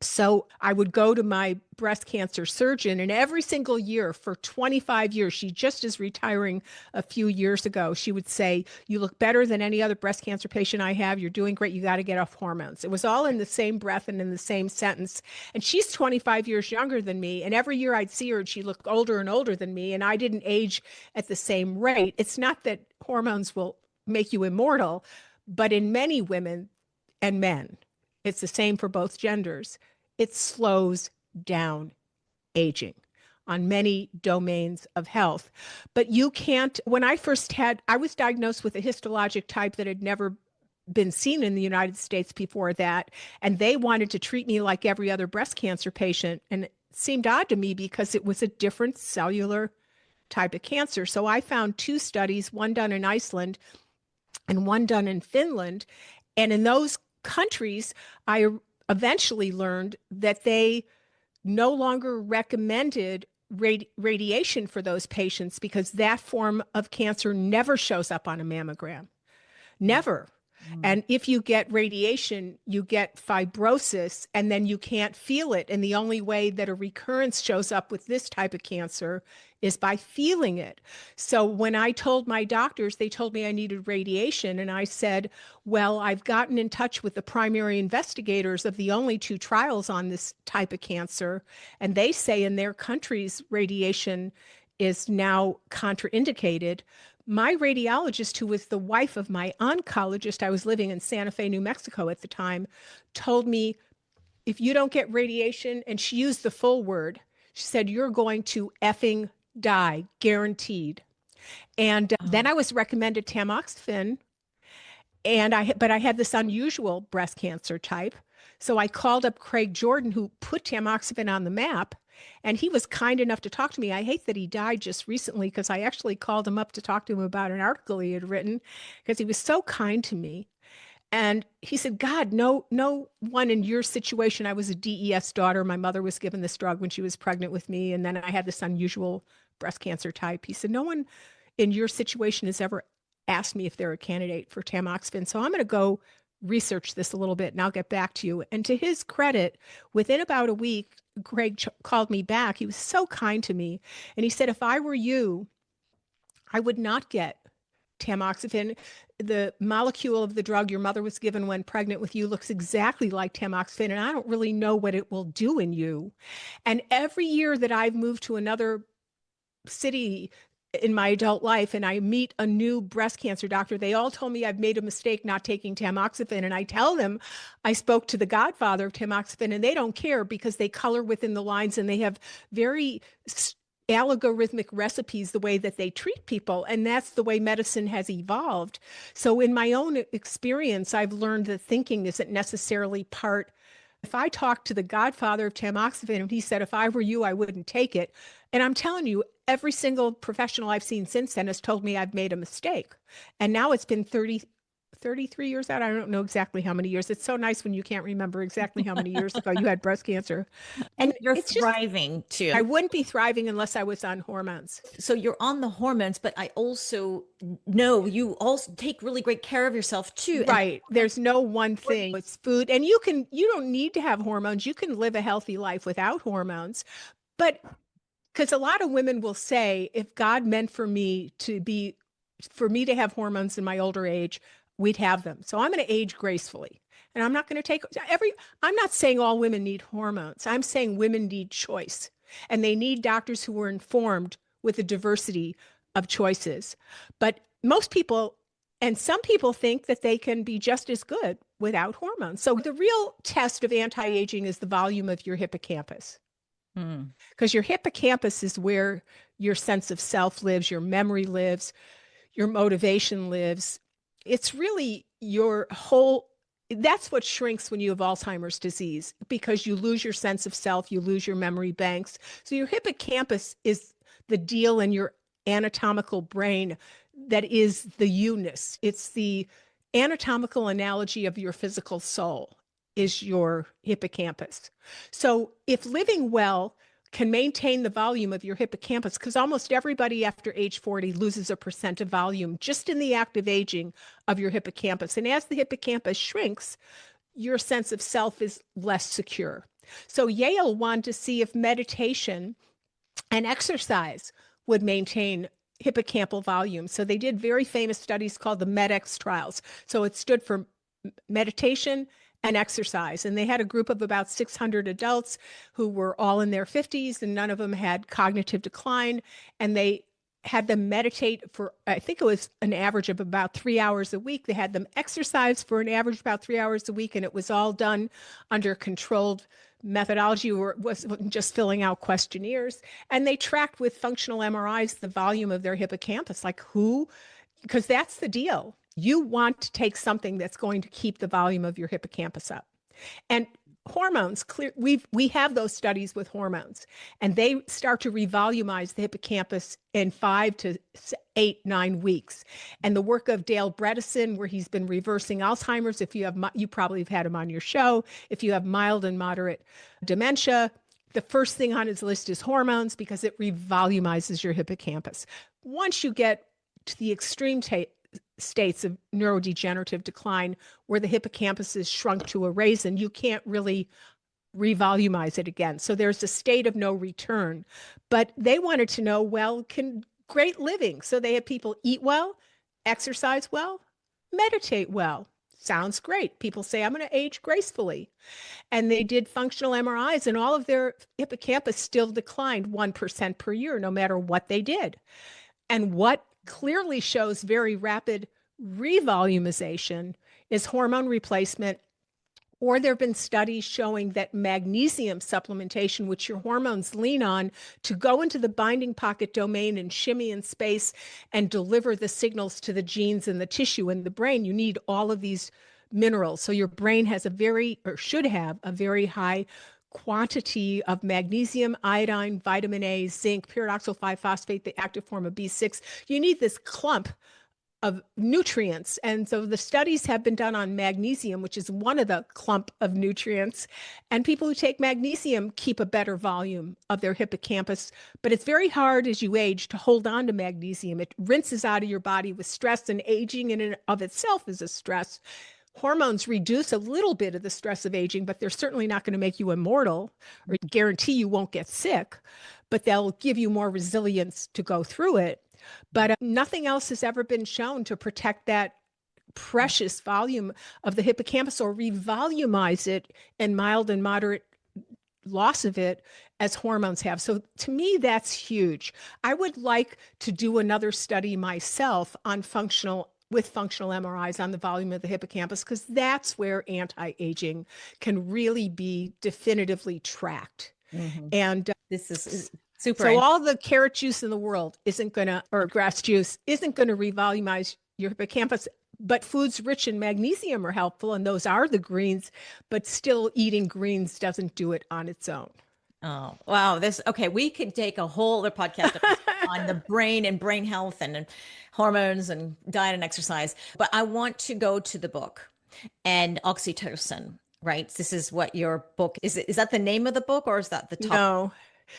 So I would go to my breast cancer surgeon, and every single year for 25 years, she just is retiring a few years ago, she would say, "You look better than any other breast cancer patient I have. You're doing great. You got to get off hormones." It was all in the same breath and in the same sentence. And she's 25 years younger than me. And every year I'd see her and she looked older and older than me. And I didn't age at the same rate. It's not that hormones will make you immortal, but in many women and men, it's the same for both genders. It slows down aging on many domains of health. But you can't, when I was diagnosed with a histologic type that had never been seen in the United States before that. And they wanted to treat me like every other breast cancer patient. And it seemed odd to me because it was a different cellular type of cancer. So I found two studies, one done in Iceland and one done in Finland. And in those countries, I eventually learned that they no longer recommended radiation for those patients because that form of cancer never shows up on a mammogram. Never. And if you get radiation, you get fibrosis and then you can't feel it. And the only way that a recurrence shows up with this type of cancer is by feeling it. So when I told my doctors, they told me I needed radiation. And I said, well, I've gotten in touch with the primary investigators of the only two trials on this type of cancer. And they say in their countries, radiation is now contraindicated. My radiologist, who was the wife of my oncologist, I was living in Santa Fe, New Mexico at the time, told me, if you don't get radiation, and she used the full word, she said, you're going to effing die, guaranteed. And then I was recommended tamoxifen, but I had this unusual breast cancer type. So I called up Craig Jordan, who put tamoxifen on the map. And he was kind enough to talk to me. I hate that he died just recently because I actually called him up to talk to him about an article he had written because he was so kind to me. And he said, God, no one in your situation. I was a DES daughter. My mother was given this drug when she was pregnant with me. And then I had this unusual breast cancer type. He said, no one in your situation has ever asked me if they're a candidate for tamoxifen. So I'm going to go research this a little bit and I'll get back to you. And to his credit, within about a week, Greg called me back. He was so kind to me. And he said, if I were you, I would not get tamoxifen. The molecule of the drug your mother was given when pregnant with you looks exactly like tamoxifen, and I don't really know what it will do in you. And every year that I've moved to another city in my adult life and I meet a new breast cancer doctor, they all told me I've made a mistake not taking tamoxifen. And I tell them I spoke to the godfather of tamoxifen, and they don't care because they color within the lines and they have very algorithmic recipes the way that they treat people. And that's the way medicine has evolved. So in my own experience, I've learned that thinking isn't necessarily part. If I talked to the godfather of tamoxifen and he said, if I were you, I wouldn't take it. And I'm telling you, every single professional I've seen since then has told me I've made a mistake. And now it's been 33 years out. I don't know exactly how many years. It's so nice when you can't remember exactly how many years ago you had breast cancer. And you're thriving too. I wouldn't be thriving unless I was on hormones. So you're on the hormones, but I also know you also take really great care of yourself too. Right. There's no one thing. It's food. And you don't need to have hormones. You can live a healthy life without hormones. But because a lot of women will say, if God meant for me to have hormones in my older age, we'd have them. So I'm going to age gracefully. And I'm not going to I'm not saying all women need hormones. I'm saying women need choice. And they need doctors who are informed with a diversity of choices. But most people, and some people, think that they can be just as good without hormones. So the real test of anti-aging is the volume of your hippocampus. Because your hippocampus is where your sense of self lives, your memory lives, your motivation lives. It's really your whole, that's what shrinks when you have Alzheimer's disease, because you lose your sense of self, you lose your memory banks. So your hippocampus is the deal in your anatomical brain that is the you-ness. It's the anatomical analogy of your physical soul is your hippocampus. So if living well can maintain the volume of your hippocampus, because almost everybody after age 40 loses a percent of volume just in the active aging of your hippocampus. And as the hippocampus shrinks, your sense of self is less secure. So Yale wanted to see if meditation and exercise would maintain hippocampal volume. So they did very famous studies called the MEDX trials. So it stood for meditation and exercise. And they had a group of about 600 adults who were all in their 50s, and none of them had cognitive decline. And they had them meditate for, I think it was an average of about 3 hours a week. They had them exercise for an average of about 3 hours a week. And it was all done under controlled methodology, or it wasn't just filling out questionnaires. And they tracked with functional MRIs the volume of their hippocampus, like who, because that's the deal. You want to take something that's going to keep the volume of your hippocampus up. And hormones, we have those studies with hormones, and they start to revolumize the hippocampus in 5 to 8, 9 weeks. And the work of Dale Bredesen, where he's been reversing Alzheimer's, if you have, you probably have had him on your show, if you have mild and moderate dementia, the first thing on his list is hormones, because it revolumizes your hippocampus. Once you get to the extreme states of neurodegenerative decline, where the hippocampus is shrunk to a raisin, you can't really revolumize it again. So there's a state of no return. But they wanted to know, well, can great living. So they had people eat well, exercise well, meditate well. Sounds great. People say, I'm going to age gracefully. And they did functional MRIs, and all of their hippocampus still declined 1% per year, no matter what they did. And what clearly shows very rapid revolumization is hormone replacement, or there have been studies showing that magnesium supplementation, which your hormones lean on to go into the binding pocket domain and shimmy in space and deliver the signals to the genes and the tissue in the brain, you need all of these minerals. So your brain has should have a very high quantity of magnesium, iodine, vitamin A, zinc, pyridoxal 5-phosphate, the active form of B6. You need this clump of nutrients. And so the studies have been done on magnesium, which is one of the clump of nutrients. And people who take magnesium keep a better volume of their hippocampus. But it's very hard as you age to hold on to magnesium. It rinses out of your body with stress, and aging in and of itself is a stress. Hormones reduce a little bit of the stress of aging, but they're certainly not going to make you immortal or guarantee you won't get sick, but they'll give you more resilience to go through it. But nothing else has ever been shown to protect that precious volume of the hippocampus or revolumize it in mild and moderate loss of it as hormones have. So to me, that's huge. I would like to do another study myself on functional MRIs on the volume of the hippocampus, because that's where anti-aging can really be definitively tracked. Mm-hmm. And this is super. So all the carrot juice in the world or grass juice isn't going to revolumize your hippocampus, but foods rich in magnesium are helpful, and those are the greens, but still eating greens doesn't do it on its own. Oh, wow. Okay. We could take a whole other podcast on the brain and brain health and hormones and diet and exercise. But I want to go to the book and oxytocin, right? This is what your book is. Is that the name of the book, or is that the top? No.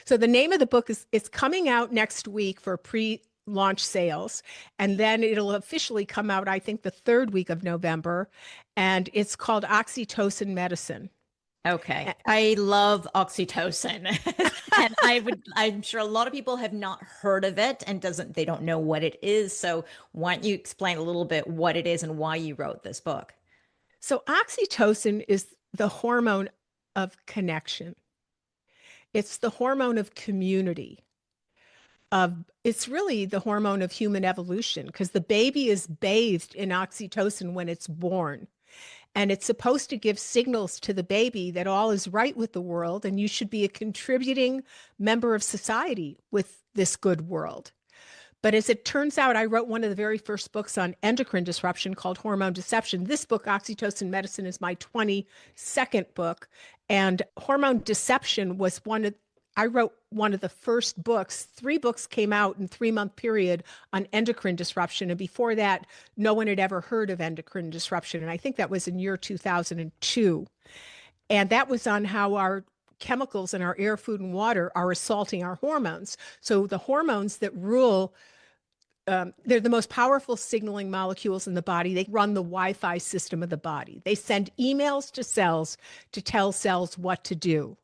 So the name of the book it's coming out next week for pre-launch sales. And then it'll officially come out, I think, the 3rd week of November. And it's called Oxytocin Medicine. Okay. I love oxytocin. And I'm sure a lot of people have not heard of it and they don't know what it is. So why don't you explain a little bit what it is and why you wrote this book? So oxytocin is the hormone of connection. It's the hormone of community. it's really the hormone of human evolution because the baby is bathed in oxytocin when it's born. And it's supposed to give signals to the baby that all is right with the world and you should be a contributing member of society with this good world. But as it turns out, I wrote one of the very first books on endocrine disruption called Hormone Deception. This book, Oxytocin Medicine, is my 22nd book. And Hormone Deception was I wrote one of the first books. 3 books came out in 3-month period on endocrine disruption. And before that, no one had ever heard of endocrine disruption. And I think that was in year 2002. And that was on how our chemicals in our air, food, and water are assaulting our hormones. So the hormones that rule, they're the most powerful signaling molecules in the body. They run the Wi-Fi system of the body. They send emails to cells to tell cells what to do.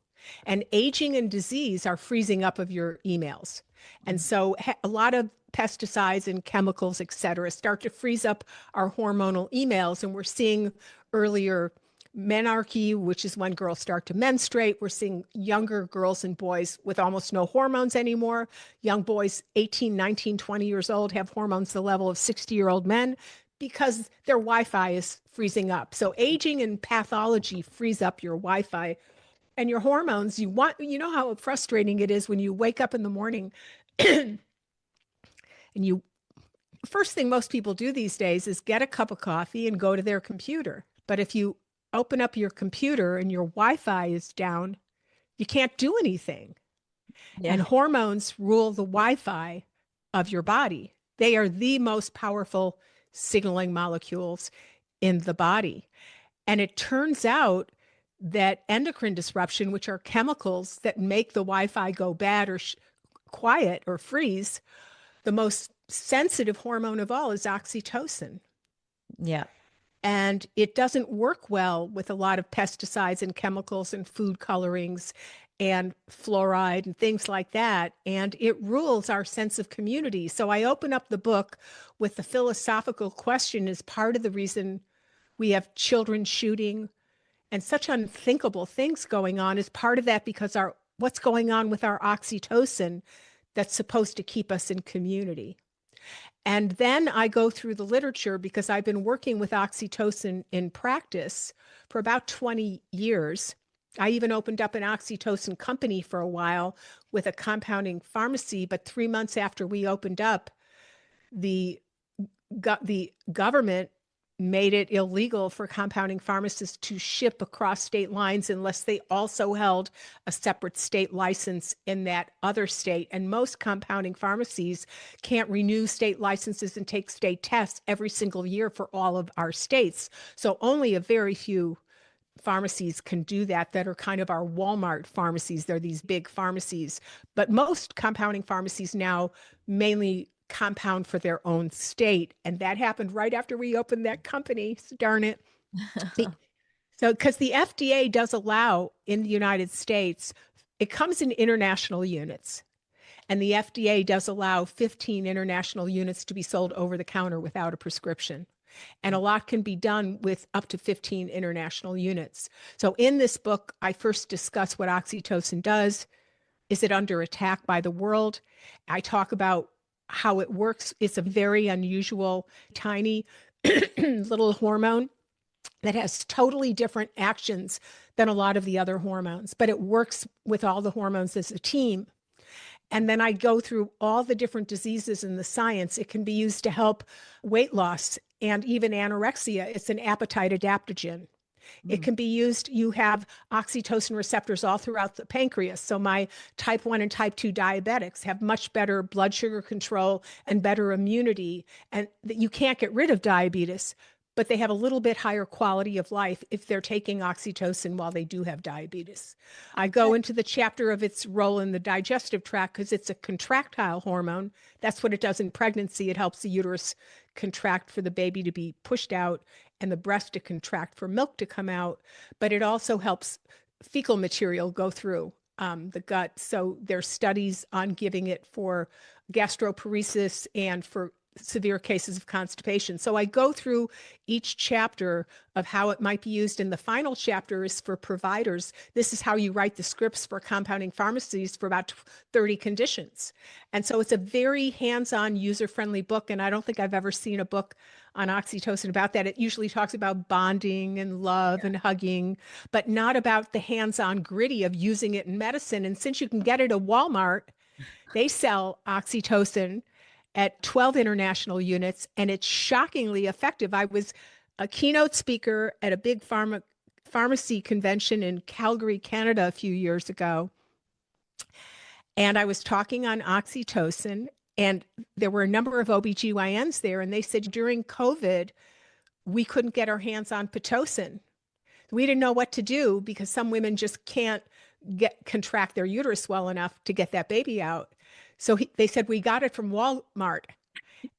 And aging and disease are freezing up of your emails. And so a lot of pesticides and chemicals, et cetera, start to freeze up our hormonal emails. And we're seeing earlier menarche, which is when girls start to menstruate. We're seeing younger girls and boys with almost no hormones anymore. Young boys, 18, 19, 20 years old, have hormones the level of 60-year-old men because their Wi-Fi is freezing up. So aging and pathology freeze up your Wi-Fi and your hormones. You know how frustrating it is when you wake up in the morning and first thing most people do these days is get a cup of coffee and go to their computer. But if you open up your computer and your Wi-Fi is down, you can't do anything. Yeah. And hormones rule the Wi-Fi of your body. They are the most powerful signaling molecules in the body. And it turns out that endocrine disruption, which are chemicals that make the Wi-Fi go bad or quiet or freeze, the most sensitive hormone of all is oxytocin. Yeah. And it doesn't work well with a lot of pesticides and chemicals and food colorings and fluoride and things like that. And it rules our sense of community. So I open up the book with the philosophical question: is part of the reason we have children shooting and such unthinkable things going on, is part of that because what's going on with our oxytocin that's supposed to keep us in community. And then I go through the literature because I've been working with oxytocin in practice for about 20 years. I even opened up an oxytocin company for a while with a compounding pharmacy, but 3 months after we opened up, the government made it illegal for compounding pharmacists to ship across state lines unless they also held a separate state license in that other state. And most compounding pharmacies can't renew state licenses and take state tests every single year for all of our states. So only a very few pharmacies can do that are kind of our Walmart pharmacies. They're these big pharmacies. But most compounding pharmacies now mainly compound for their own state. And that happened right after we opened that company. So darn it. So because the FDA does allow in the United States, it comes in international units. And the FDA does allow 15 international units to be sold over the counter without a prescription. And a lot can be done with up to 15 international units. So in this book, I first discuss what oxytocin does. Is it under attack by the world? I talk about how it works. It's a very unusual, tiny little hormone that has totally different actions than a lot of the other hormones, but it works with all the hormones as a team. And then I go through all the different diseases in the science. It can be used to help weight loss and even anorexia. It's an appetite adaptogen. It can be used, you have oxytocin receptors all throughout the pancreas. So my type 1 and type 2 diabetics have much better blood sugar control and better immunity. And you can't get rid of diabetes, but they have a little bit higher quality of life if they're taking oxytocin while they do have diabetes. I go into the chapter of its role in the digestive tract because it's a contractile hormone. That's what it does in pregnancy. It helps the uterus contract for the baby to be pushed out and the breast to contract for milk to come out. But it also helps fecal material go through the gut. So there's studies on giving it for gastroparesis and for severe cases of constipation. So I go through each chapter of how it might be used. And the final chapter is for providers. This is how you write the scripts for compounding pharmacies for about 30 conditions. And so it's a very hands-on, user-friendly book. And I don't think I've ever seen a book on oxytocin about that. It usually talks about bonding and love and hugging, but not about the hands-on gritty of using it in medicine. And since you can get it at Walmart, they sell oxytocin at 12 international units, and it's shockingly effective. I was a keynote speaker at a big pharmacy convention in Calgary, Canada, a few years ago. And I was talking on oxytocin, and there were a number of OBGYNs there, and they said during COVID, we couldn't get our hands on Pitocin. We didn't know what to do because some women just can't contract their uterus well enough to get that baby out. So they said, we got it from Walmart.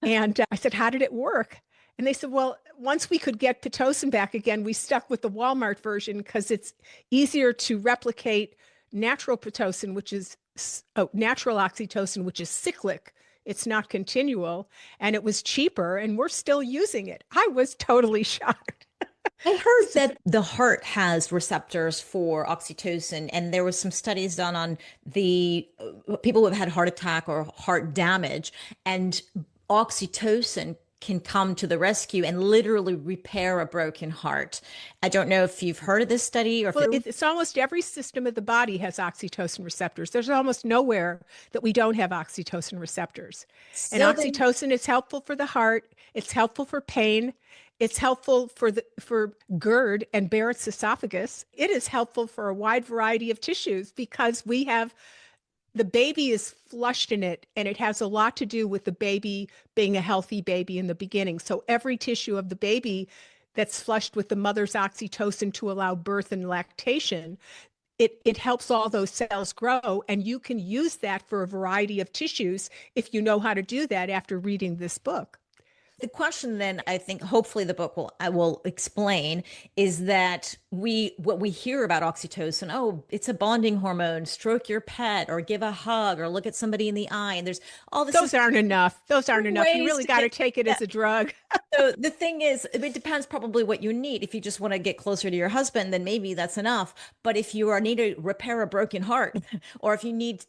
And I said, how did it work? And they said, well, once we could get Pitocin back again, we stuck with the Walmart version because it's easier to replicate natural Pitocin, which is natural oxytocin, which is cyclic. It's not continual. And it was cheaper, and we're still using it. I was totally shocked. I heard that the heart has receptors for oxytocin, and there was some studies done on the people who have had heart attack or heart damage, and oxytocin can come to the rescue and literally repair a broken heart. I don't know if you've heard of this study or if it's almost every system of the body has oxytocin receptors. There's almost nowhere that we don't have oxytocin receptors. And oxytocin is helpful for the heart. It's helpful for pain. It's helpful for GERD and Barrett's esophagus. It is helpful for a wide variety of tissues because the baby is flushed in it, and it has a lot to do with the baby being a healthy baby in the beginning. So every tissue of the baby that's flushed with the mother's oxytocin to allow birth and lactation, it helps all those cells grow, and you can use that for a variety of tissues if you know how to do that after reading this book. The question then, I think, hopefully the book will explain, is that what we hear about oxytocin, oh, it's a bonding hormone, stroke your pet or give a hug or look at somebody in the eye. And there's all this. Those aren't enough. Those aren't enough. You really got to take it as a drug. So the thing is, it depends probably what you need. If you just want to get closer to your husband, then maybe that's enough. But if you need to repair a broken heart, or if you need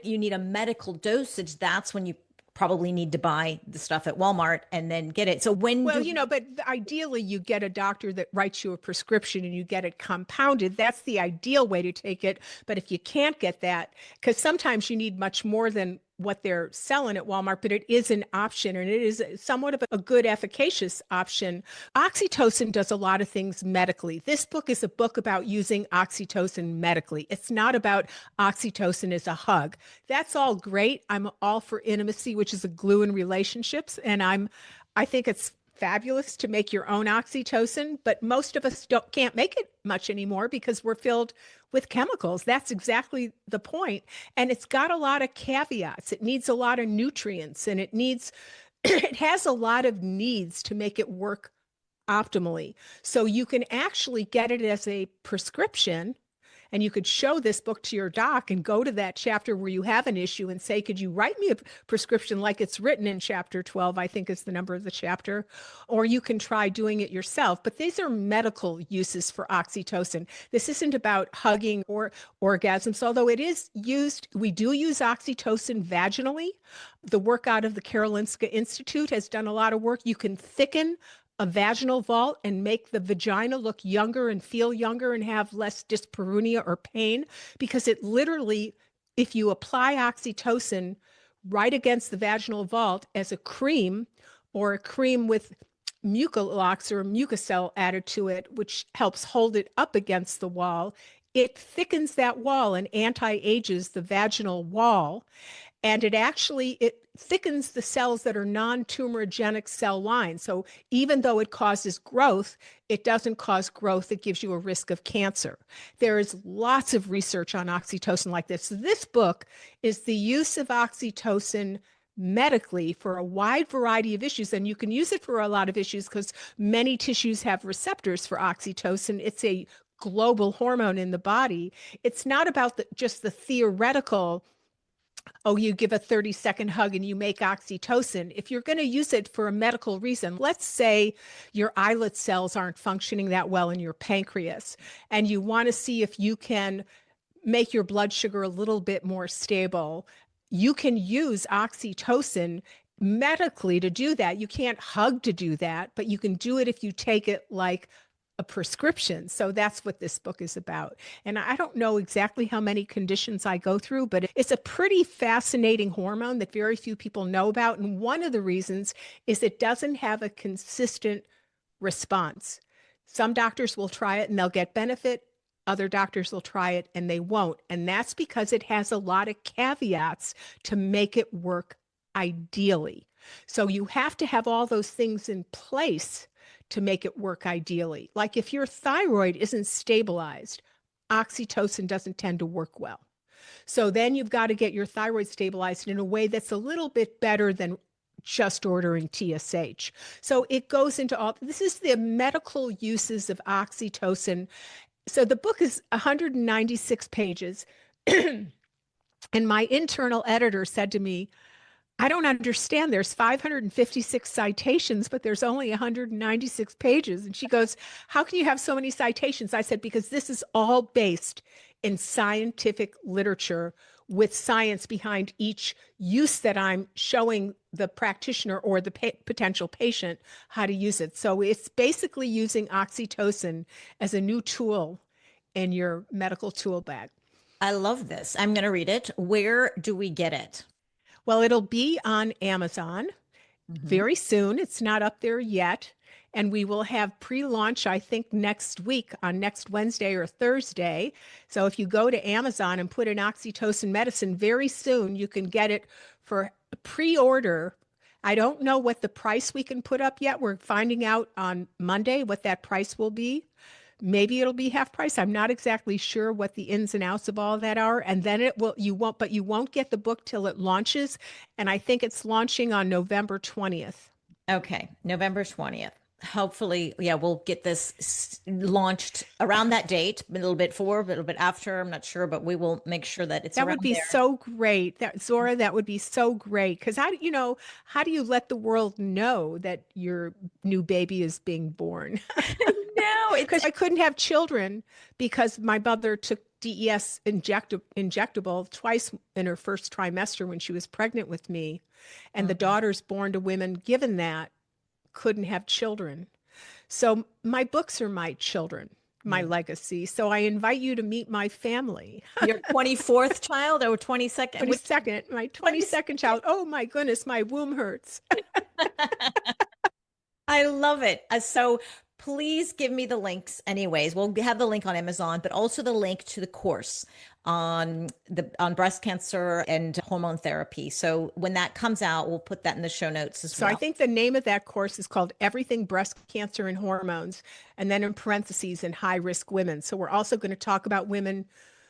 you need a medical dosage, that's when you probably need to buy the stuff at Walmart and then get it. So but ideally you get a doctor that writes you a prescription and you get it compounded. That's the ideal way to take it. But if you can't get that, because sometimes you need much more than what they're selling at Walmart, but it is an option, and it is somewhat of a good, efficacious option. Oxytocin does a lot of things medically. This book is a book about using oxytocin medically. It's not about oxytocin as a hug. That's all great. I'm all for intimacy, which is a glue in relationships, and I think it's fabulous to make your own oxytocin, but most of us can't make it much anymore because we're filled with chemicals. That's exactly the point. And it's got a lot of caveats. It needs a lot of nutrients, and it has a lot of needs to make it work optimally. So you can actually get it as a prescription, and you could show this book to your doc and go to that chapter where you have an issue and say, could you write me a prescription like it's written in chapter 12, I think is the number of the chapter, or you can try doing it yourself. But these are medical uses for oxytocin. This isn't about hugging or orgasms, although it is used. We do use oxytocin vaginally. The work out of the Karolinska Institute has done a lot of work. You can thicken a vaginal vault and make the vagina look younger and feel younger and have less dyspareunia or pain, because it literally, if you apply oxytocin right against the vaginal vault as a cream, or a cream with Mucilox or Mucocel added to it, which helps hold it up against the wall, it thickens that wall and anti-ages the vaginal wall. And it thickens the cells that are non-tumorigenic cell lines. So even though it causes growth, it doesn't cause growth that gives you a risk of cancer. There is lots of research on oxytocin like this. So this book is the use of oxytocin medically for a wide variety of issues. And you can use it for a lot of issues because many tissues have receptors for oxytocin. It's a global hormone in the body. It's not about just the theoretical Oh, you give a 30-second hug and you make oxytocin. If you're going to use it for a medical reason, let's say your islet cells aren't functioning that well in your pancreas, and you want to see if you can make your blood sugar a little bit more stable, you can use oxytocin medically to do that. You can't hug to do that, but you can do it if you take it like a prescription. So that's what this book is about. And I don't know exactly how many conditions I go through, but it's a pretty fascinating hormone that very few people know about. And one of the reasons is it doesn't have a consistent response. Some doctors will try it and they'll get benefit. Other doctors will try it and they won't. And that's because it has a lot of caveats to make it work ideally. So you have to have all those things in place to make it work ideally. Like if your thyroid isn't stabilized, oxytocin doesn't tend to work well. So then you've got to get your thyroid stabilized in a way that's a little bit better than just ordering TSH. So it goes into all this is the medical uses of oxytocin. So the book is 196 pages. And my internal editor said to me, I don't understand. There's 556 citations, but there's only 196 pages. And she goes, how can you have so many citations? I said, because this is all based in scientific literature with science behind each use that I'm showing the practitioner or the potential patient how to use it. So it's basically using oxytocin as a new tool in your medical tool bag. I love this. I'm going to read it. Where do we get it? Well, it'll be on Amazon Mhm. very soon. It's not up there yet. And we will have pre-launch, I think, next week on next Wednesday or Thursday. So if you go to Amazon and put in oxytocin medicine, very soon you can get it for pre-order. I don't know what the price we can put up yet. We're finding out on Monday what that price will be. Maybe it'll be half price. I'm not exactly sure what the ins and outs of all that are. And then you won't get the book till it launches. And I think it's launching on November 20th. Okay, November 20th. Hopefully, yeah, we'll get this launched around that date, a little bit before, a little bit after. I'm not sure, but we will make sure that it's That would around be there. so great. That Zora, that would be so great. Because how do you let the world know that your new baby is being born? No, it's Because I couldn't have children because my mother took DES injectable twice in her first trimester when she was pregnant with me. And the Mhm. daughters born to women given that couldn't have children. So my books are my children, my Yeah. legacy. So I invite you to meet my family. Your 24th child or 22nd? Which 22nd, my 22nd? 22nd child. Oh my goodness, my womb hurts. I love it. So please give me the links anyways. We'll have the link on Amazon, but also the link to the course on breast cancer and hormone therapy. So when that comes out, we'll put that in the show notes as So I well. think the name of that course is called Everything Breast Cancer and Hormones, and then in parentheses, in high risk women. So we're also going to talk about women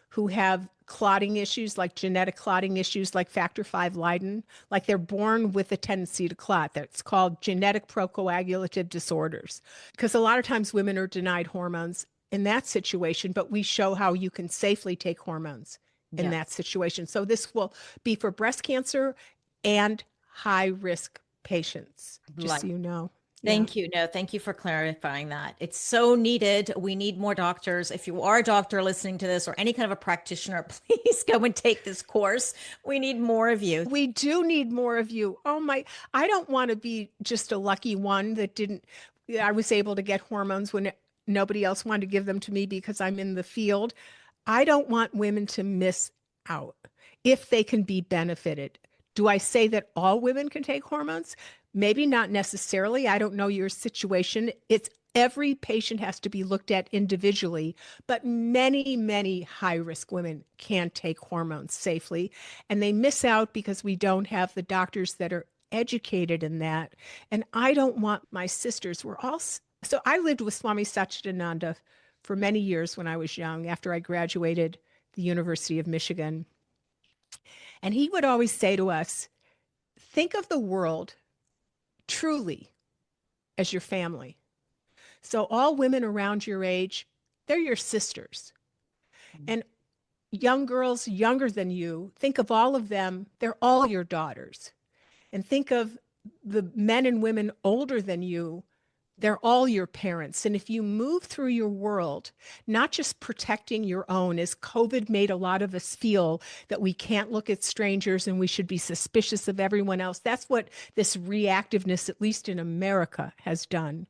who have clotting issues, like genetic clotting issues, like factor V Leiden, like they're born with a tendency to clot. That's called genetic procoagulative disorders. Because a lot of times women are denied hormones in that situation, but we show how you can safely take hormones in that Yes. situation. So this will be for breast cancer and high risk patients, just so Like, you know. Yeah. thank you. No, thank you for clarifying that. It's so needed. We need more doctors. If you are a doctor listening to this or any kind of a practitioner, please go and take this course. We need more of you. We do need more of you. Oh my, I don't want to be just a lucky one that didn't, I was able to get hormones when nobody else wanted to give them to me because I'm in the field. I don't want women to miss out if they can be benefited. Do I say that all women can take hormones? Maybe not necessarily. I don't know your situation. It's every patient has to be looked at individually, but many high risk women can take hormones safely. And they miss out because we don't have the doctors that are educated in that. And I don't want my sisters, we're all, so I lived with Swami Satchidananda for many years when I was young, after I graduated the University of Michigan. And he would always say to us, think of the world truly as your family. So all women around your age, they're your sisters. And young girls younger than you, think of all of them, they're all your daughters. And think of the men and women older than you, they're all your parents. And if you move through your world, not just protecting your own, as COVID made a lot of us feel that we can't look at strangers and we should be suspicious of everyone else. That's what this reactiveness, at least in America, has done.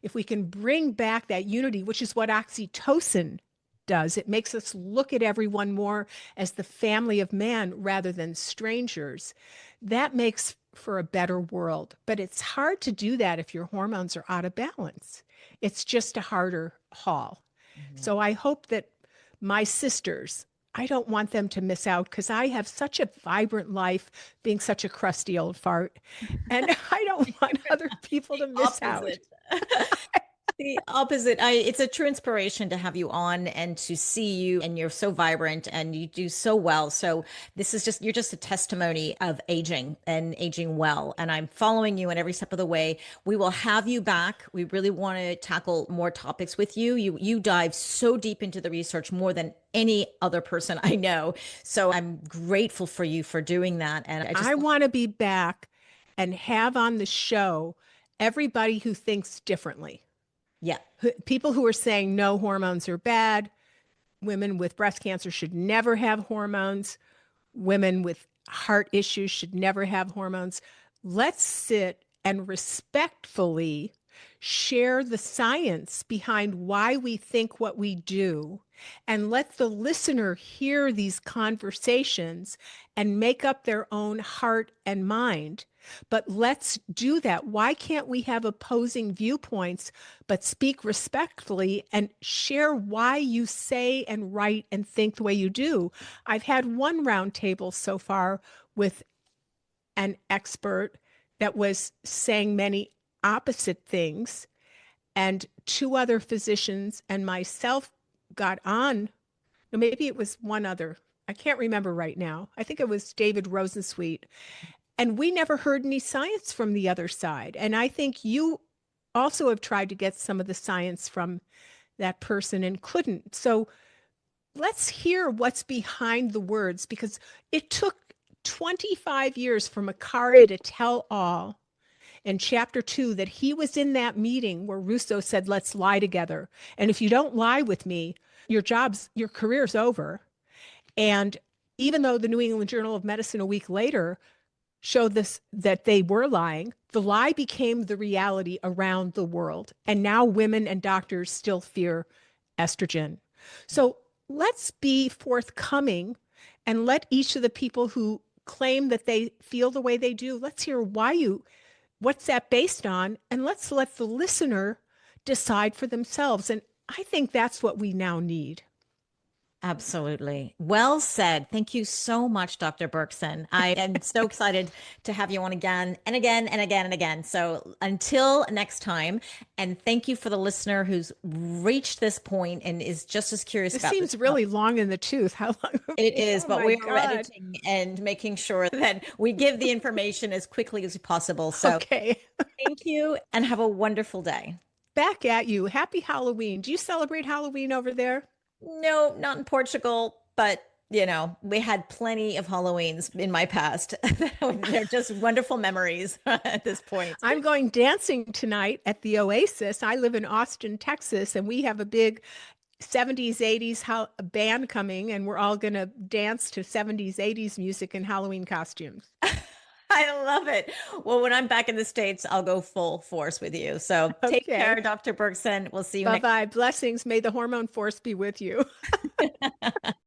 If we can bring back that unity, which is what oxytocin does, it makes us look at everyone more as the family of man rather than strangers. That makes for a better world. But it's hard to do that if your hormones are out of balance. It's just a harder haul. Mhm. So I hope that my sisters, I don't want them to miss out because I have such a vibrant life being such a crusty old fart. And I don't want other people to miss out. Opposite. The opposite. It's a true inspiration to have you on and to see you, and you're so vibrant and you do so well. So this is just, you're just a testimony of aging and aging well. And I'm following you in every step of the way. We will have you back. We really want to tackle more topics with you. You dive so deep into the research, more than any other person I know. So I'm grateful for you for doing that. And I want to be back and have on the show everybody who thinks differently. Yeah. People who are saying no, hormones are bad. Women with breast cancer should never have hormones. Women with heart issues should never have hormones. Let's sit and respectfully share the science behind why we think what we do, and let the listener hear these conversations and make up their own heart and mind. But let's do that. Why can't we have opposing viewpoints, but speak respectfully and share why you say and write and think the way you do? I've had one roundtable so far with an expert that was saying many opposite things, and two other physicians and myself got on. Maybe it was one other. I can't remember right now. I think it was David Rosensweet. And we never heard any science from the other side. And I think you also have tried to get some of the science from that person and couldn't. So let's hear what's behind the words, because it took 25 years for Macaria to tell all in chapter 2 that he was in that meeting where Rousseau said, let's lie together. And if you don't lie with me, your career's over. And even though the New England Journal of Medicine a week later showed this, that they were lying, the lie became the reality around the world. And now women and doctors still fear estrogen. So let's be forthcoming and let each of the people who claim that they feel the way they do, let's hear what's that based on? And let's let the listener decide for themselves. And I think that's what we now need. Absolutely. Well said. Thank you so much, Dr. Berkson. I am so excited to have you on again and again and again and again. So until next time, and thank you for the listener who's reached this point and is just as curious This about seems really long in the tooth. How long? It is, Oh but my we are God. editing and making sure that we give the information as quickly as possible. So Okay. thank you and have a wonderful day. Back at you. Happy Halloween. Do you celebrate Halloween over there? No, not in Portugal, but we had plenty of Halloweens in my past. They're just wonderful memories at this point. I'm going dancing tonight at the Oasis. I live in Austin, Texas, and we have a big 70s, 80s band coming, and we're all going to dance to 70s, 80s music in Halloween costumes. I love it. Well, when I'm back in the States, I'll go full force with you. So take Okay. care, Dr. Berkson. We'll see you next Bye-bye. Blessings. May the hormone force be with you.